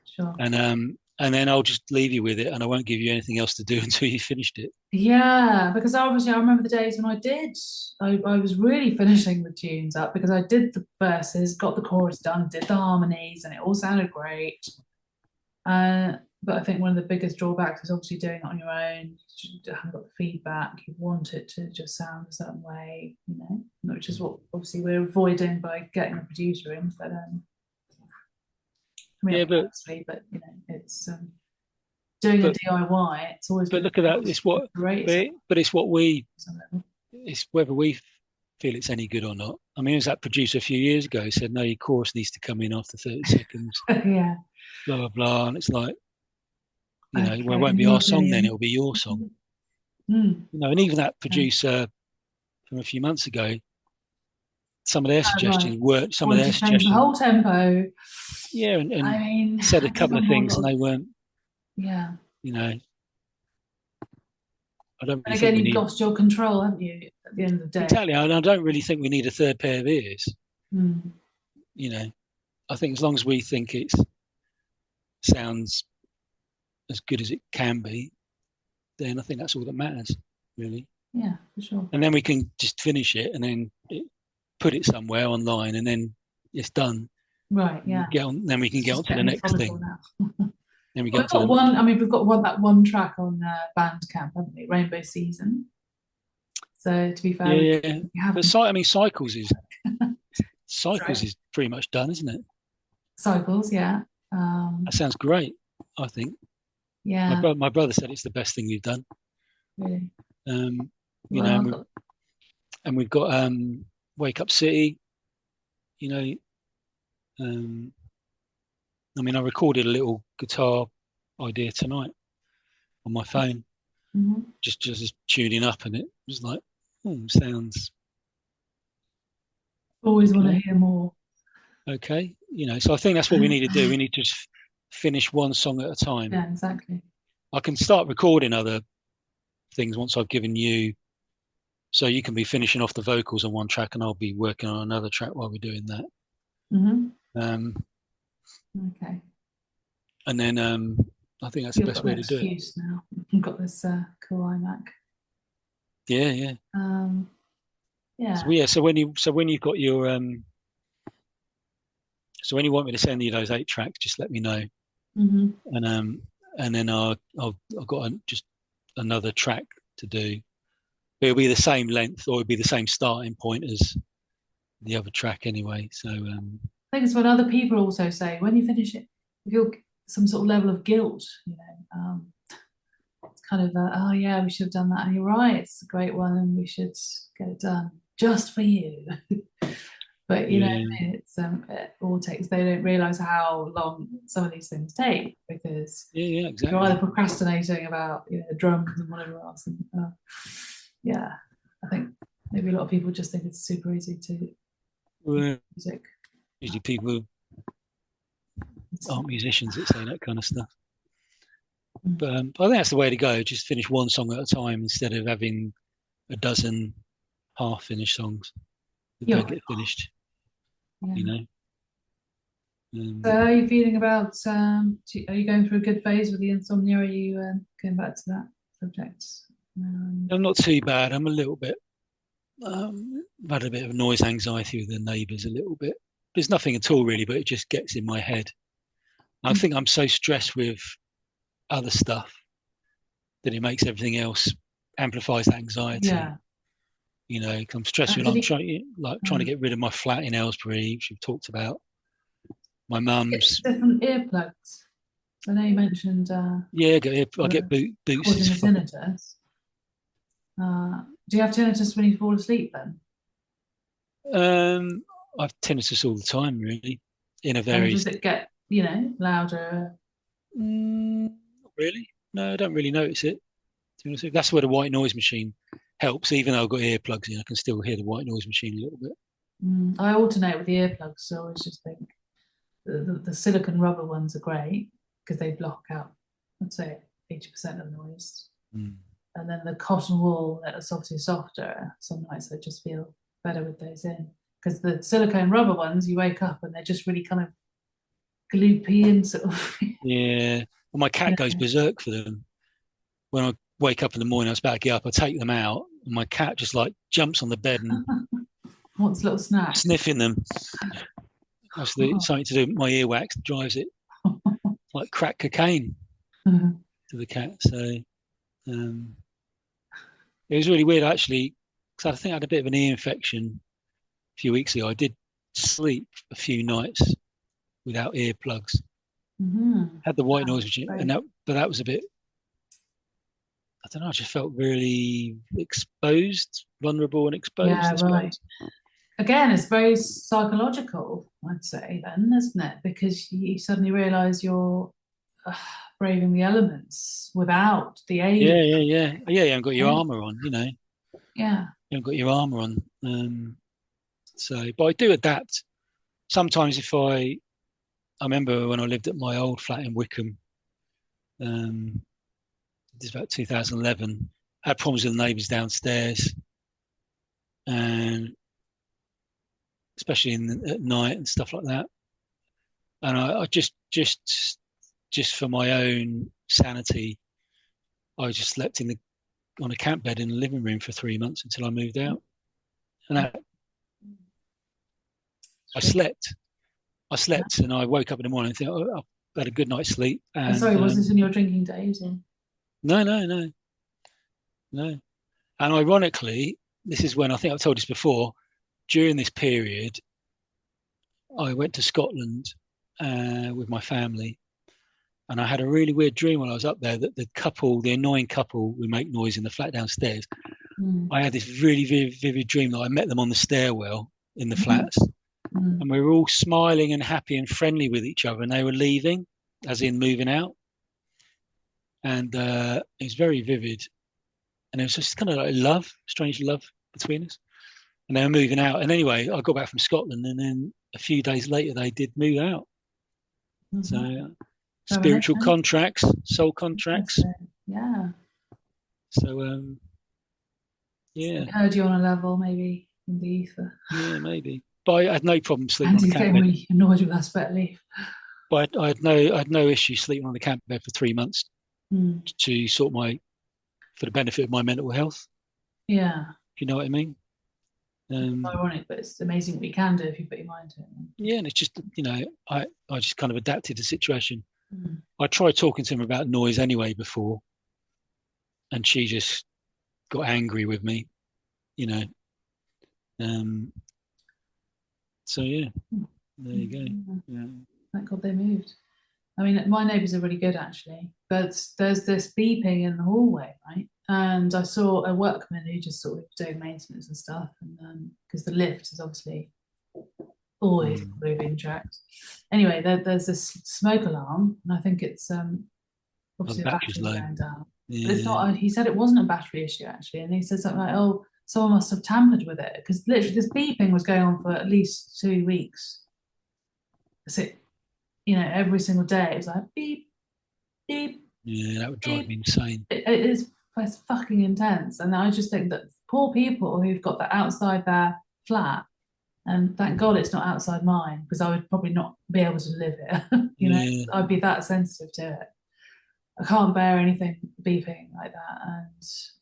Sure. And then I'll just leave you with it, and I won't give you anything else to do until you finished it. Yeah, because obviously I remember the days when I did. I was really finishing the tunes up because I did the verses, got the chorus done, did the harmonies, and it all sounded great. But I think one of the biggest drawbacks is obviously doing it on your own. You haven't got the feedback. You want it to just sound a certain way, which is what obviously we're avoiding by getting a producer in. But I mean, Yeah, but obviously, but it's doing a but DIY, it's always but going to look at that. It's what, raise but it's what we. some level. It's whether we feel it's any good or not. I mean, as that producer a few years ago said, no, your chorus needs to come in after 30 seconds. Yeah. Blah blah blah, and it's like, well, it Okay. won't In be your our song then; opinion. it'll be your song. Mm. And even that Yeah. producer from a few months ago, some of their Oh, right. suggestions weren't. Some of Want their to change the suggestions, whole tempo. yeah, I and mean, said a I take couple of on board a things, lot and of, they weren't. yeah. You know, I don't And really think again, we you've need lost your control, haven't you, at the end of the day? exactly. I don't really think we need a third pair of ears. Mm. I think as long as we think it sounds as good as it can be, then I think that's all that matters, really. Yeah, for sure. And then we can just finish it and then put it somewhere online, and then it's done. Right, yeah. Then we can It's get on just to the getting next methodical thing. now. Then we Well, get on we've to got the next one, I thing. mean, we've got that one track on Bandcamp, haven't we? Rainbow Season. So to be fair, Yeah, we have but I mean, Cycles sorry, is pretty much done, isn't it? cycles, yeah. That sounds great. I think Yeah, my brother said it's the best thing we've done. really. Um, Well, I've and got, we've got Wake Up City. You know, um, I mean, I recorded a little guitar idea tonight on my phone, mhm. just tuning up, and it was like, sounds Always want to okay. hear more. Okay, so I think that's what we need to do. We need to just finish one song at a time. Yeah, exactly. I can start recording other things once I've given you, so you can be finishing off the vocals on one track, and I'll be working on another track while we're doing that. Hmm. Um, Okay. and then I think that's the You've best got an way to do it. excuse now. You've got this cool iMac. Yeah, yeah. Yeah. So when you've got your so when you want me to send you those 8 tracks, just let me know, Hmm. and then I've got just another track to do. It'll be the same length, or it'll be the same starting point as the other track anyway. So I think it's when other people also say, when you finish it, you feel some sort of level of guilt, it's kind of, oh yeah, we should have done that. And you're right, it's a great one and we should get it done just for you. But yeah, it's it all takes, they don't realize how long some of these things take because yeah, you're either exactly. procrastinating about drums and whatever else. And yeah, I think maybe a lot of people just think it's super easy to Well, music. usually people aren't musicians that say that kind of stuff. Mm. But I think that's the way to go. Just finish one song at a time instead of having a dozen half-finished songs that Yeah. don't get finished. Yeah. You know. So how are you feeling about, are you going through a good phase with the insomnia? Are you going back to that subject? I'm not too bad. I'm a little bit. I've had a bit of noise anxiety with the neighbours a little bit. There's nothing at all really, but it just gets in my head. I think I'm so stressed with other stuff that it makes everything else amplifies that anxiety. Yeah. I'm stressed when Did I'm he, trying to get rid of my flat in Aylesbury, which we've talked about. My get mum's different earplugs? I know you mentioned yeah, I get boots. causing the tinnitus. Do you have tinnitus when you fall asleep then? I've tinnitus all the time, really. In a And very does it get, louder? not really. No, I don't really notice it. That's where the white noise machine helps. Even though I've got earplugs in, I can still hear the white noise machine a little bit. I alternate with the earplugs, so I always just think the silicon rubber ones are great because they block out, I'd say, 80% of the noise. Mm. And then the cotton wool that is obviously softer. Some nights I just feel better with those in. Because the silicone rubber ones, you wake up and they're just really kind of gloopy and sort of. Yeah. Well, my cat goes berserk for them. When I wake up in the morning, I was about to get up, I take them out, and my cat just like jumps on the bed and Wants a little snack. sniffing them. That's something to do with my earwax that drives it like crack cocaine to the cat. So it was really weird actually, because I think I had a bit of an ear infection a few weeks ago. I did sleep a few nights without earplugs. Mm-hmm. Had the white noise machine, but that was a bit don't know. I just felt really exposed, vulnerable, and exposed, Yeah, I right. suppose. Again, it's very psychological, I'd say, then, isn't it? Because you suddenly realize you're uh, braving the elements without the aid Yeah, of yeah, yeah, yeah. You haven't got your something. armor on, you know. You Yeah. haven't got your armor on. So, but I do adapt. Sometimes I remember when I lived at my old flat in Wickham. This is about 2011. I had problems with the neighbours downstairs, and especially at night and stuff like that. And I just for my own sanity, I just slept on a camp bed in the living room for 3 months until I moved out. And I True. slept, Yeah. and I woke up in the morning and thought, oh, I've had a good night's sleep. And And sorry, was this in your drinking days? Or? no, no, no, no. And ironically, this is when I think I've told this before. During this period, I went to Scotland with my family, and I had a really weird dream while I was up there that the annoying couple who make noise in the flat downstairs, I had this really vivid dream that I met them on the stairwell in the flats, and we were all smiling and happy and friendly with each other, and they were leaving, as in moving out, and it was very vivid, and it was just kind of like strange love between us, and they were moving out. And anyway, I got back from Scotland, and then a few days later they did move out. So spiritual contracts, soul contracts. Yeah. So yeah, It heard you on a level, maybe in the ether. yeah, maybe. But I had no problem sleeping And on the he's camp getting bed. really annoyed with that spec leaf. But I had no issue sleeping on the camp bed for 3 months to for the benefit of my mental health. Yeah. If you know what I mean. It's ironic, but it's amazing what you can do if you put your mind to it. Yeah, and it's just I just kind of adapted the situation. I tried talking to him about noise anyway before, and she just got angry with me, you know. So yeah, there you go. Yeah. Thank God they moved. I mean, my neighbours are really good actually, but there's this beeping in the hallway, right? And I saw a workman who just sort of doing maintenance and stuff, and because the lift is obviously always probably being tracked. Anyway, there's this smoke alarm, and I think it's obviously the battery's going down. Yeah. But it's not. He said it wasn't a battery issue actually, and he said something like, "Oh, someone must have tampered with it," because literally this beeping was going on for at least 2 weeks. So, every single day it was like beep, beep. Yeah, that would drive me insane. It's fucking intense, and I just think that poor people who've got that outside their flat, and thank God it's not outside mine because I would probably not be able to live here. I'd be that sensitive to it. I can't bear anything beeping like that, and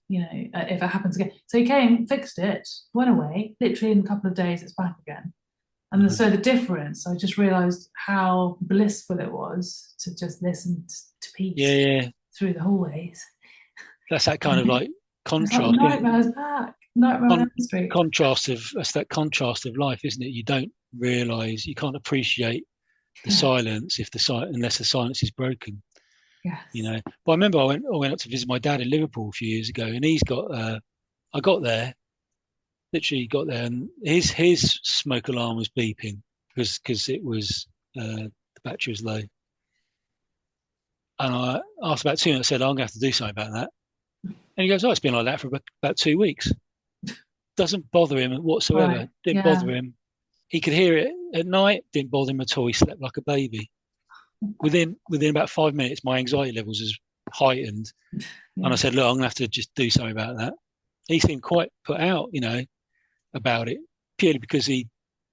if it happens again. So he came, fixed it, went away. Literally in a couple of days, it's back again. And so the difference, I just realised how blissful it was to just listen to peace through the hallways. That's that kind of like contrast. Like nightmare's back. Nightmare on Elm Street. That's that contrast of life, isn't it? You don't realise, you can't appreciate the silence unless the silence is broken. Yes. But I remember I went up to visit my dad in Liverpool a few years ago, and he's got I got there, literally got there, and his smoke alarm was beeping because it was the battery was low. And I after about 2 minutes said, I'm gonna have to do something about that. And he goes, oh, it's been like that for about 2 weeks. Doesn't bother him whatsoever. Right. Didn't bother him. He could hear it at night, didn't bother him at all. He slept like a baby. Within about 5 minutes, my anxiety levels was heightened. And I said, look, I'm gonna have to just do something about that. He seemed quite put out, about it, purely because he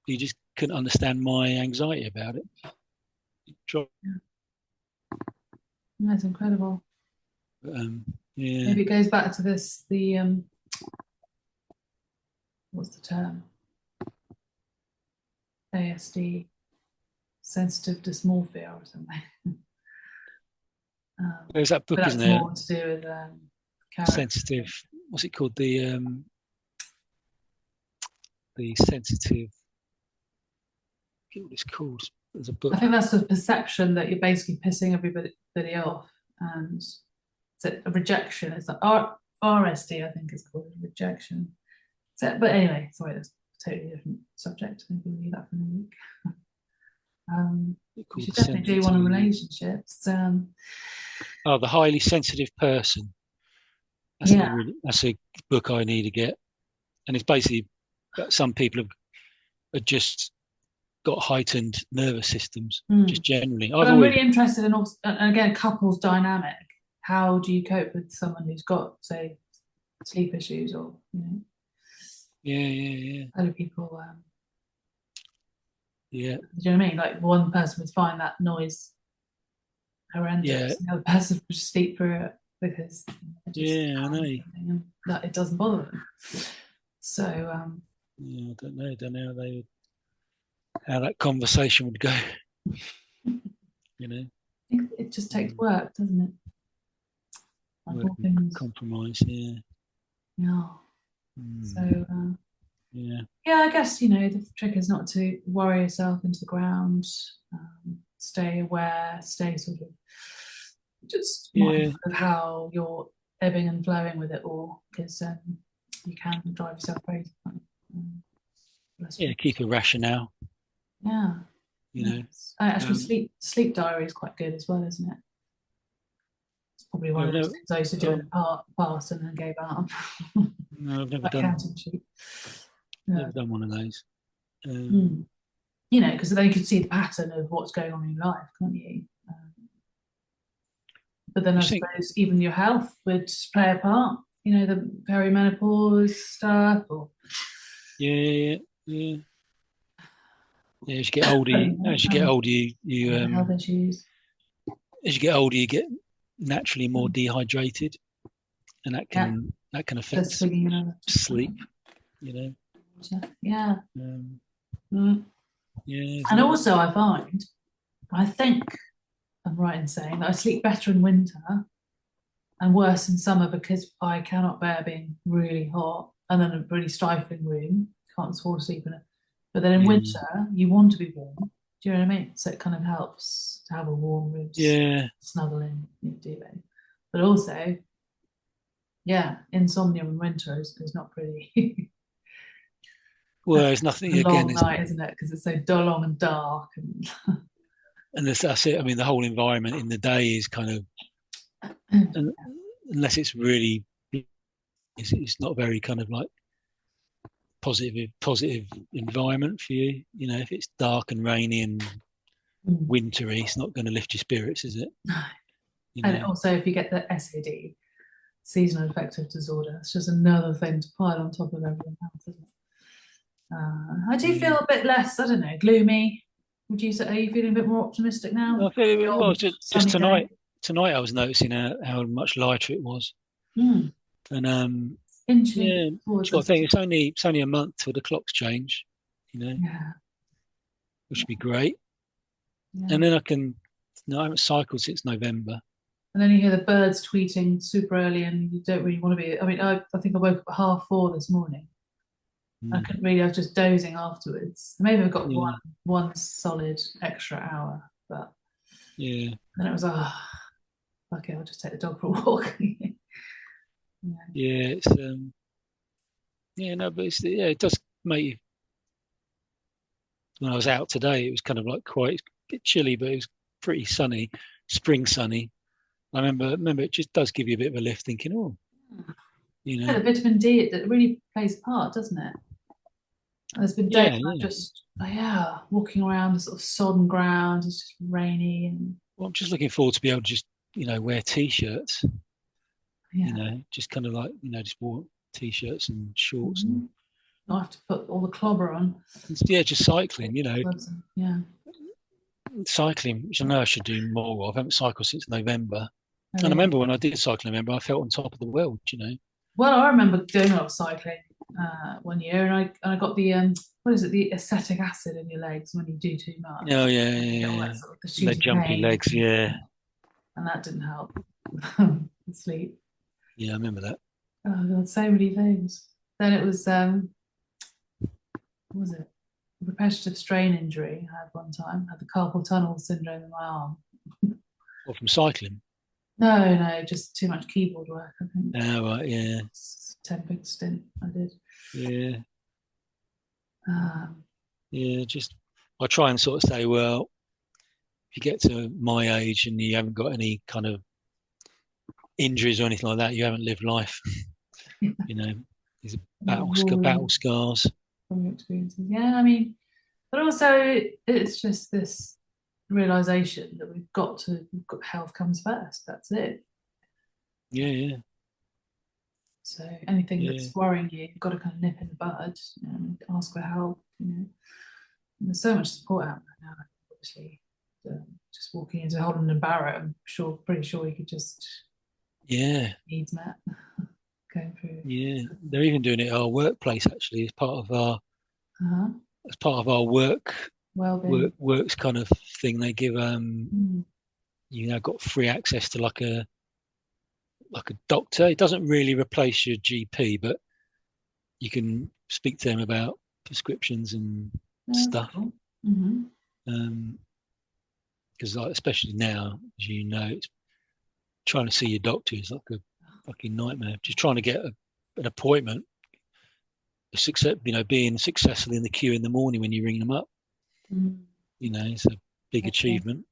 just couldn't understand my anxiety about it. That's incredible. Maybe it goes back to the what's the term? ASD, sensitive dysmorphia or something. There's that book, isn't there? That's more to do with sensitive. What's it called? The sensitive. I forget what it's called. There's a book. I think that's the perception that you're basically pissing everybody off, and it's a rejection. It's like RSD, I think it's called rejection. So, but anyway, sorry, that's a totally different subject. Maybe we'll leave that for another week. We should definitely do one on relationships. Oh, The Highly Sensitive Person. That's a book I need to get, and it's basically some people have just got heightened nervous systems, just generally. But I'm really interested in also, again, couples dynamic. How do you cope with someone who's got, say, sleep issues or other people? Do you know what I mean? Like one person would find that noise horrendous, and the other person would just sleep through it because I know that it doesn't bother them. So I don't know how that conversation would go. It just takes work, doesn't it? Like compromise, yeah. So I guess the trick is not to worry yourself into the ground. Stay aware, stay sort of just mindful of how you're ebbing and flowing with it all, because you can drive yourself crazy. Keep a rationale. Actually, sleep diary is quite good as well, isn't it? It's probably one of those things I used to do in the past and then gave up. No, I've never done. Never done one of those. Because then you can see the pattern of what's going on in your life, can't you? But then I suppose even your health would play a part. The perimenopause stuff, or As you get older, you health issues. As you get older, you get naturally more dehydrated, and that can affect sleep. And also I think I'm right in saying that I sleep better in winter and worse in summer because I cannot bear being really hot and then a really stifling room. Can't fall asleep in it. But then in winter, you want to be warm. Do you know what I mean? So it kind of helps to have a warm room to snuggle in, duvet. But also, insomnia in winter is not pretty. Well, there's nothing it's a long night, isn't it? Because it's so long and dark, and that's it. I mean, the whole environment in the day is kind of, unless it's really, it's not very kind of like positive environment for you. If it's dark and rainy and wintry, it's not going to lift your spirits, is it? And also, if you get the SAD, seasonal affective disorder, it's just another thing to pile on top of everything else, isn't it? I do feel a bit less, I don't know, gloomy. Would you say, are you feeling a bit more optimistic now? I feel just tonight. Tonight I was noticing how much lighter it was. And I think it's only a month till the clocks change, which would be great. And then I haven't cycled since November. And then you hear the birds tweeting super early, and you don't really want to be. I mean, I think I woke up at 4:30 this morning. I couldn't really. I was just dozing afterwards. Maybe I got one solid extra hour, but then it was okay. I'll just take the dog for a walk. It's but it does make you. When I was out today, it was kind of like quite a bit chilly, but it was pretty sunny, spring sunny. I remember it just does give you a bit of a lift, thinking, the vitamin D, it really plays a part, doesn't it? There's been days I'm just walking around the sort of sodden ground. It's just rainy, and I'm just looking forward to be able to just wear t-shirts. Just kind of like just wear t-shirts and shorts and not have to put all the clobber on. Just cycling. Cycling, which I know I should do more of. I haven't cycled since November. And I remember when I did cycle in November, I felt on top of the world. Well, I remember doing a lot of cycling one year, and I got the the acetic acid in your legs when you do too much. Oh yeah. The jumpy legs, and that didn't help sleep. Yeah, I remember that. Oh God, so many things. Then it was what was it? A repetitive strain injury I had one time. I had the carpal tunnel syndrome in my arm. Or from cycling? No, just too much keyboard work, I think. Right, yeah, 10 big stint I did. yeah, Um, yeah. Just I try and sort of say, well, if you get to my age and you haven't got any kind of injuries or anything like that, you haven't lived life. You know, these are battle scars. from your experiences. Yeah, I mean, but also it's just this realization that we've got health comes first. That's it. Yeah, yeah, So anything yeah, that's worrying you, you've got to kind of nip in the bud and ask for help. And there's so much support out there now. Obviously, just walking into Holland and Barrett, pretty sure you could just yeah, needs met going through. yeah. They're even doing it at our workplace actually Uh-huh. as part of our Well-being. works kind of thing. They give Mm. you now got free access to like a doctor. It doesn't really replace your GP, but you can speak to them about prescriptions and Yeah, that's stuff. cool. Mm-hmm. Because like especially now, as you know, it's trying to see your doctor is like a fucking nightmare. Just trying to get an appointment, being successful in the queue in the morning when you ring them up. Mm. It's a big Okay. achievement.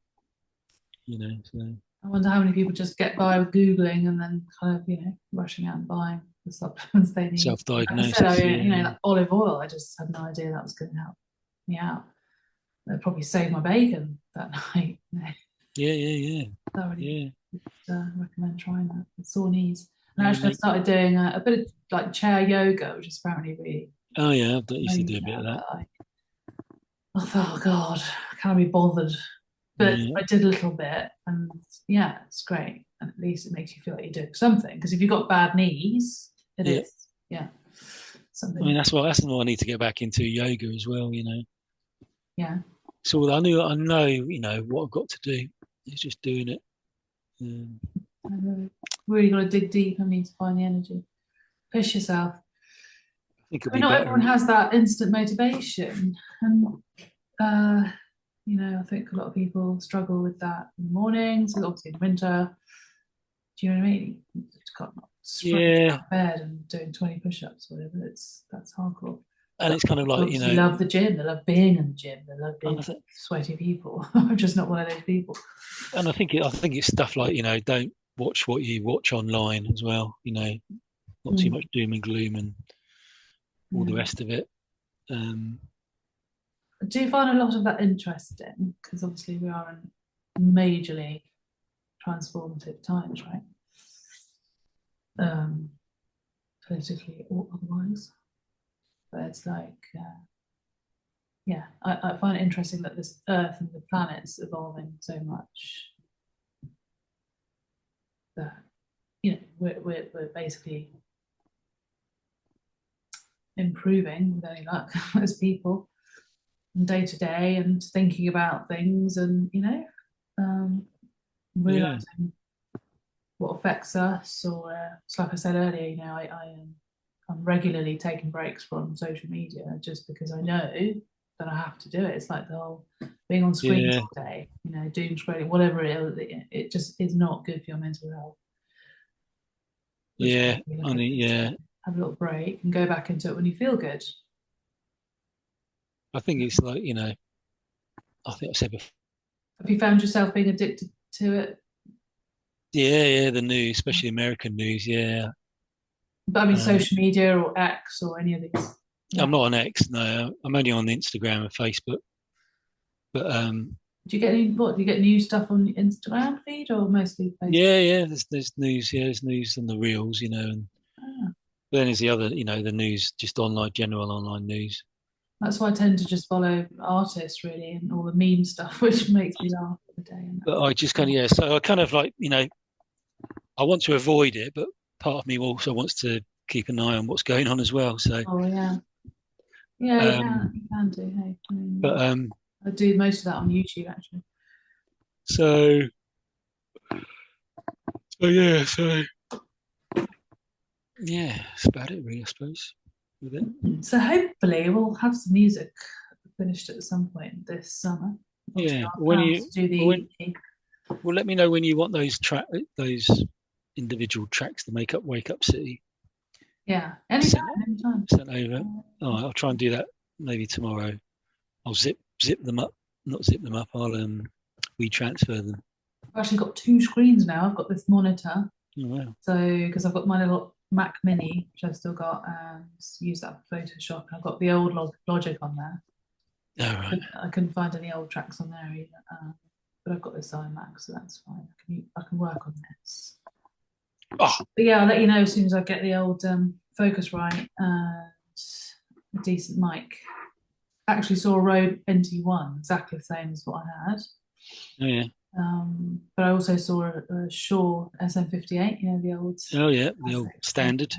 So I wonder how many people just get by with Googling and then kind of, rushing out and buying the supplements they need. Like I said, self-diagnosis. Yeah, like olive oil, I just had no idea that was going to help me out. That probably saved my bacon that night. yeah, yeah, yeah, I really yeah. recommend trying that. It's sore knees. And Yeah, actually, I've mate. started doing a bit of like chair yoga, which is apparently really Oh yeah, I used to do a amazing. bit of that. But I thought, oh God, can't be bothered. But Yeah, I did a little bit, and yeah, it's great. And at least it makes you feel like you're doing something. Because if you've got bad knees, it yeah. is, yeah, I mean, something. that's the more I need to get back into yoga as well. Yeah, So I know, what I've got to do. It's just doing it. Um, I really got to dig deep. I need to find the energy. Push yourself. I think it'll I mean, be not better. everyone has that instant motivation, and uh, I think a lot of people struggle with that in the mornings, obviously in winter. Do you know what I mean? You just can't spring out Yeah, of bed and doing 20 push-ups or whatever. That's hardcore. and But it's kind of people like obviously love the gym. They love being in the gym. They love and being sweaty people. I'm just not one of those people. I think it's stuff like don't watch what you watch online as well. Not too Mm, much doom and gloom and all the yeah. rest of it. Um, I do find a lot of that interesting because obviously we are in majorly transformative times, right? Um, Politically or otherwise. But it's like, yeah, I find it interesting that this Earth and the planet's evolving so much that we're basically improving with any luck as people day to day and thinking about things and um, yeah, realizing what affects us or it's like I said earlier, I'm regularly taking breaks from social media just because I know that I have to do it. It's like the whole being on screens yeah, all day, doom scrolling, whatever it is, it just is not good for your mental health, which yeah. makes me look I at mean, it. So yeah. have a little break and go back into it when you feel good. I think it's like I think I said before. Have you found yourself being addicted to it? Yeah, yeah. The news, especially American news. Yeah. But I mean, Um, social media or X or any of these. I'm Yeah. not on X. No, I'm only on Instagram and Facebook. But Do you get do you get new stuff on your Instagram feed or mostly Facebook? yeah, yeah. There's news. Yeah, there's news on the reels. And Ah, then there's the other. The news, just online, general online news. that's why I tend to just follow artists really and all the meme stuff, which makes me laugh every day. And But that's I just kind of yeah. So I kind of like I want to avoid it, but part of me also wants to keep an eye on what's going on as well. So oh yeah, yeah, um, you can do. Hey, I but mean, I do most of that on YouTube actually. so yeah, yeah, that's about it, really, I suppose. With it. So hopefully we'll have some music finished at some point this summer. Obviously, Yeah. our When plan you was to do the when EP. Well, let me know when you want those individual tracks to make up Wake Up City Yeah, sent, anytime. sent over. All right, I'll try and do that maybe tomorrow. I'll zip them up, not zip them up. I'll WeTransfer them. I've actually got two screens now. I've got this monitor, Oh wow. so because I've got my little Mac Mini, which I've still got, and use that for Photoshop. I've got the old Logic on there. All right. I couldn't find any old tracks on there either, but I've got this iMac, so that's fine. I can work on this. Oh, But yeah, I'll let you know as soon as I get the old Focusrite and a decent mic. I actually saw a Rode NT1, exactly the same as what I had. oh yeah. But I also saw a Shure SM58, the old. Oh yeah, the old standard.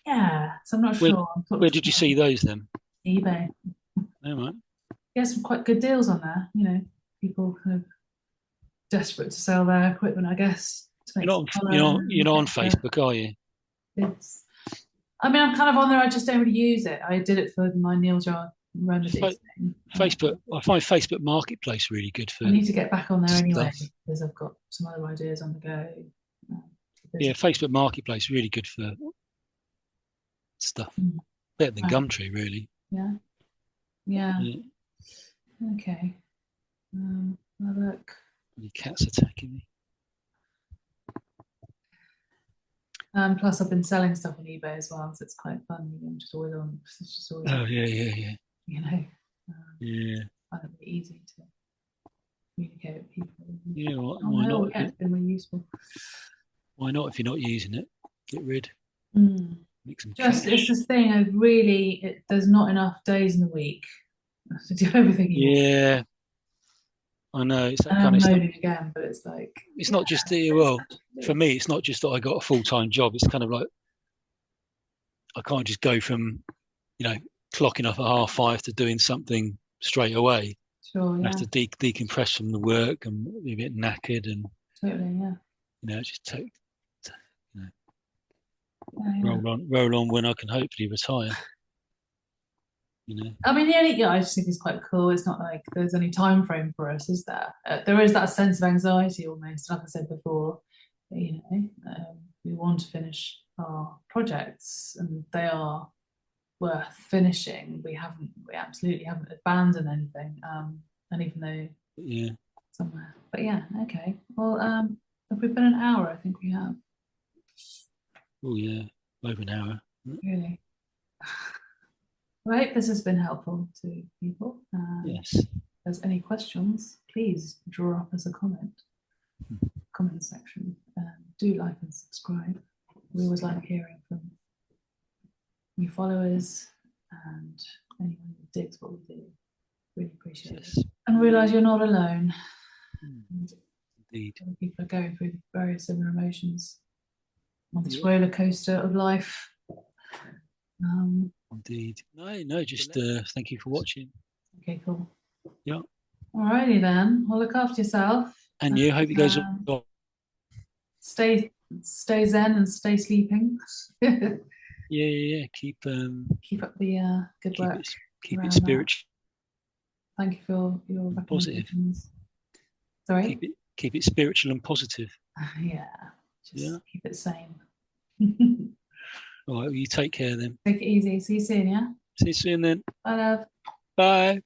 Yeah, so I'm not Where, sure. where did you see those then? eBay. All right. Yeah, some quite good deals on there. People kind of desperate to sell their equipment, I guess. To make You're not on Facebook, are you? It's. I mean, I'm kind of on there. I just don't really use it. I did it for my Neil Jar remedies thing. Facebook. I find Facebook Marketplace really good for. I need to get back on there anyway stuff. because I've got some other ideas on the go. Yeah, Facebook Marketplace really good for stuff. Better than Gumtree, really. Yeah. Okay. Look. The cat's attacking me. Plus, I've been selling stuff on eBay as well, so it's quite fun. I'm just always on. It's just always. Oh yeah. Yeah. I find it really easy to communicate with people. Yeah. Why not? Yeah, it's been really useful. Why not? If you're not using it, get rid. Make some cash. It's this thing. There's not enough days in the week to do everything. Yeah. I know it's that and kind I'm of loading again, but it's like it's not just for me. It's not just that I got a full-time job. It's kind of like I can't just go from clocking off at 5:30 to doing something straight away. Sure, yeah. I have to decompress from the work and be a bit knackered and totally, yeah. Just take roll on when I can hopefully retire. I mean, I just think it's quite cool. It's not like there's any time frame for us, is there? There is that sense of anxiety almost, like I said before. We want to finish our projects, and they are worth finishing. We absolutely haven't abandoned anything. And even though somewhere, but yeah, okay. Well, have we been an hour? I think we have. Oh yeah, over an hour. Really. I hope this has been helpful to people. Yes. If there's any questions, please draw up as a comment section. Do like and subscribe. We always like hearing from new followers and anyone who digs what we do. Really appreciate it. And realise you're not alone. Indeed. People are going through various similar emotions on this roller coaster of life. Indeed. No, just thank you for watching. Okay, cool. Yeah. Alrighty then. Well, look after yourself. And you hope you guys stay zen and stay sleeping. Yeah. Keep up the good work. Keep it spiritual. Thank you for your recommendations. Sorry? Keep it spiritual and positive. Yeah. Just keep it sane. All right, well, you take care then. Take it easy. See you soon, yeah? See you soon then. Bye, love. Bye.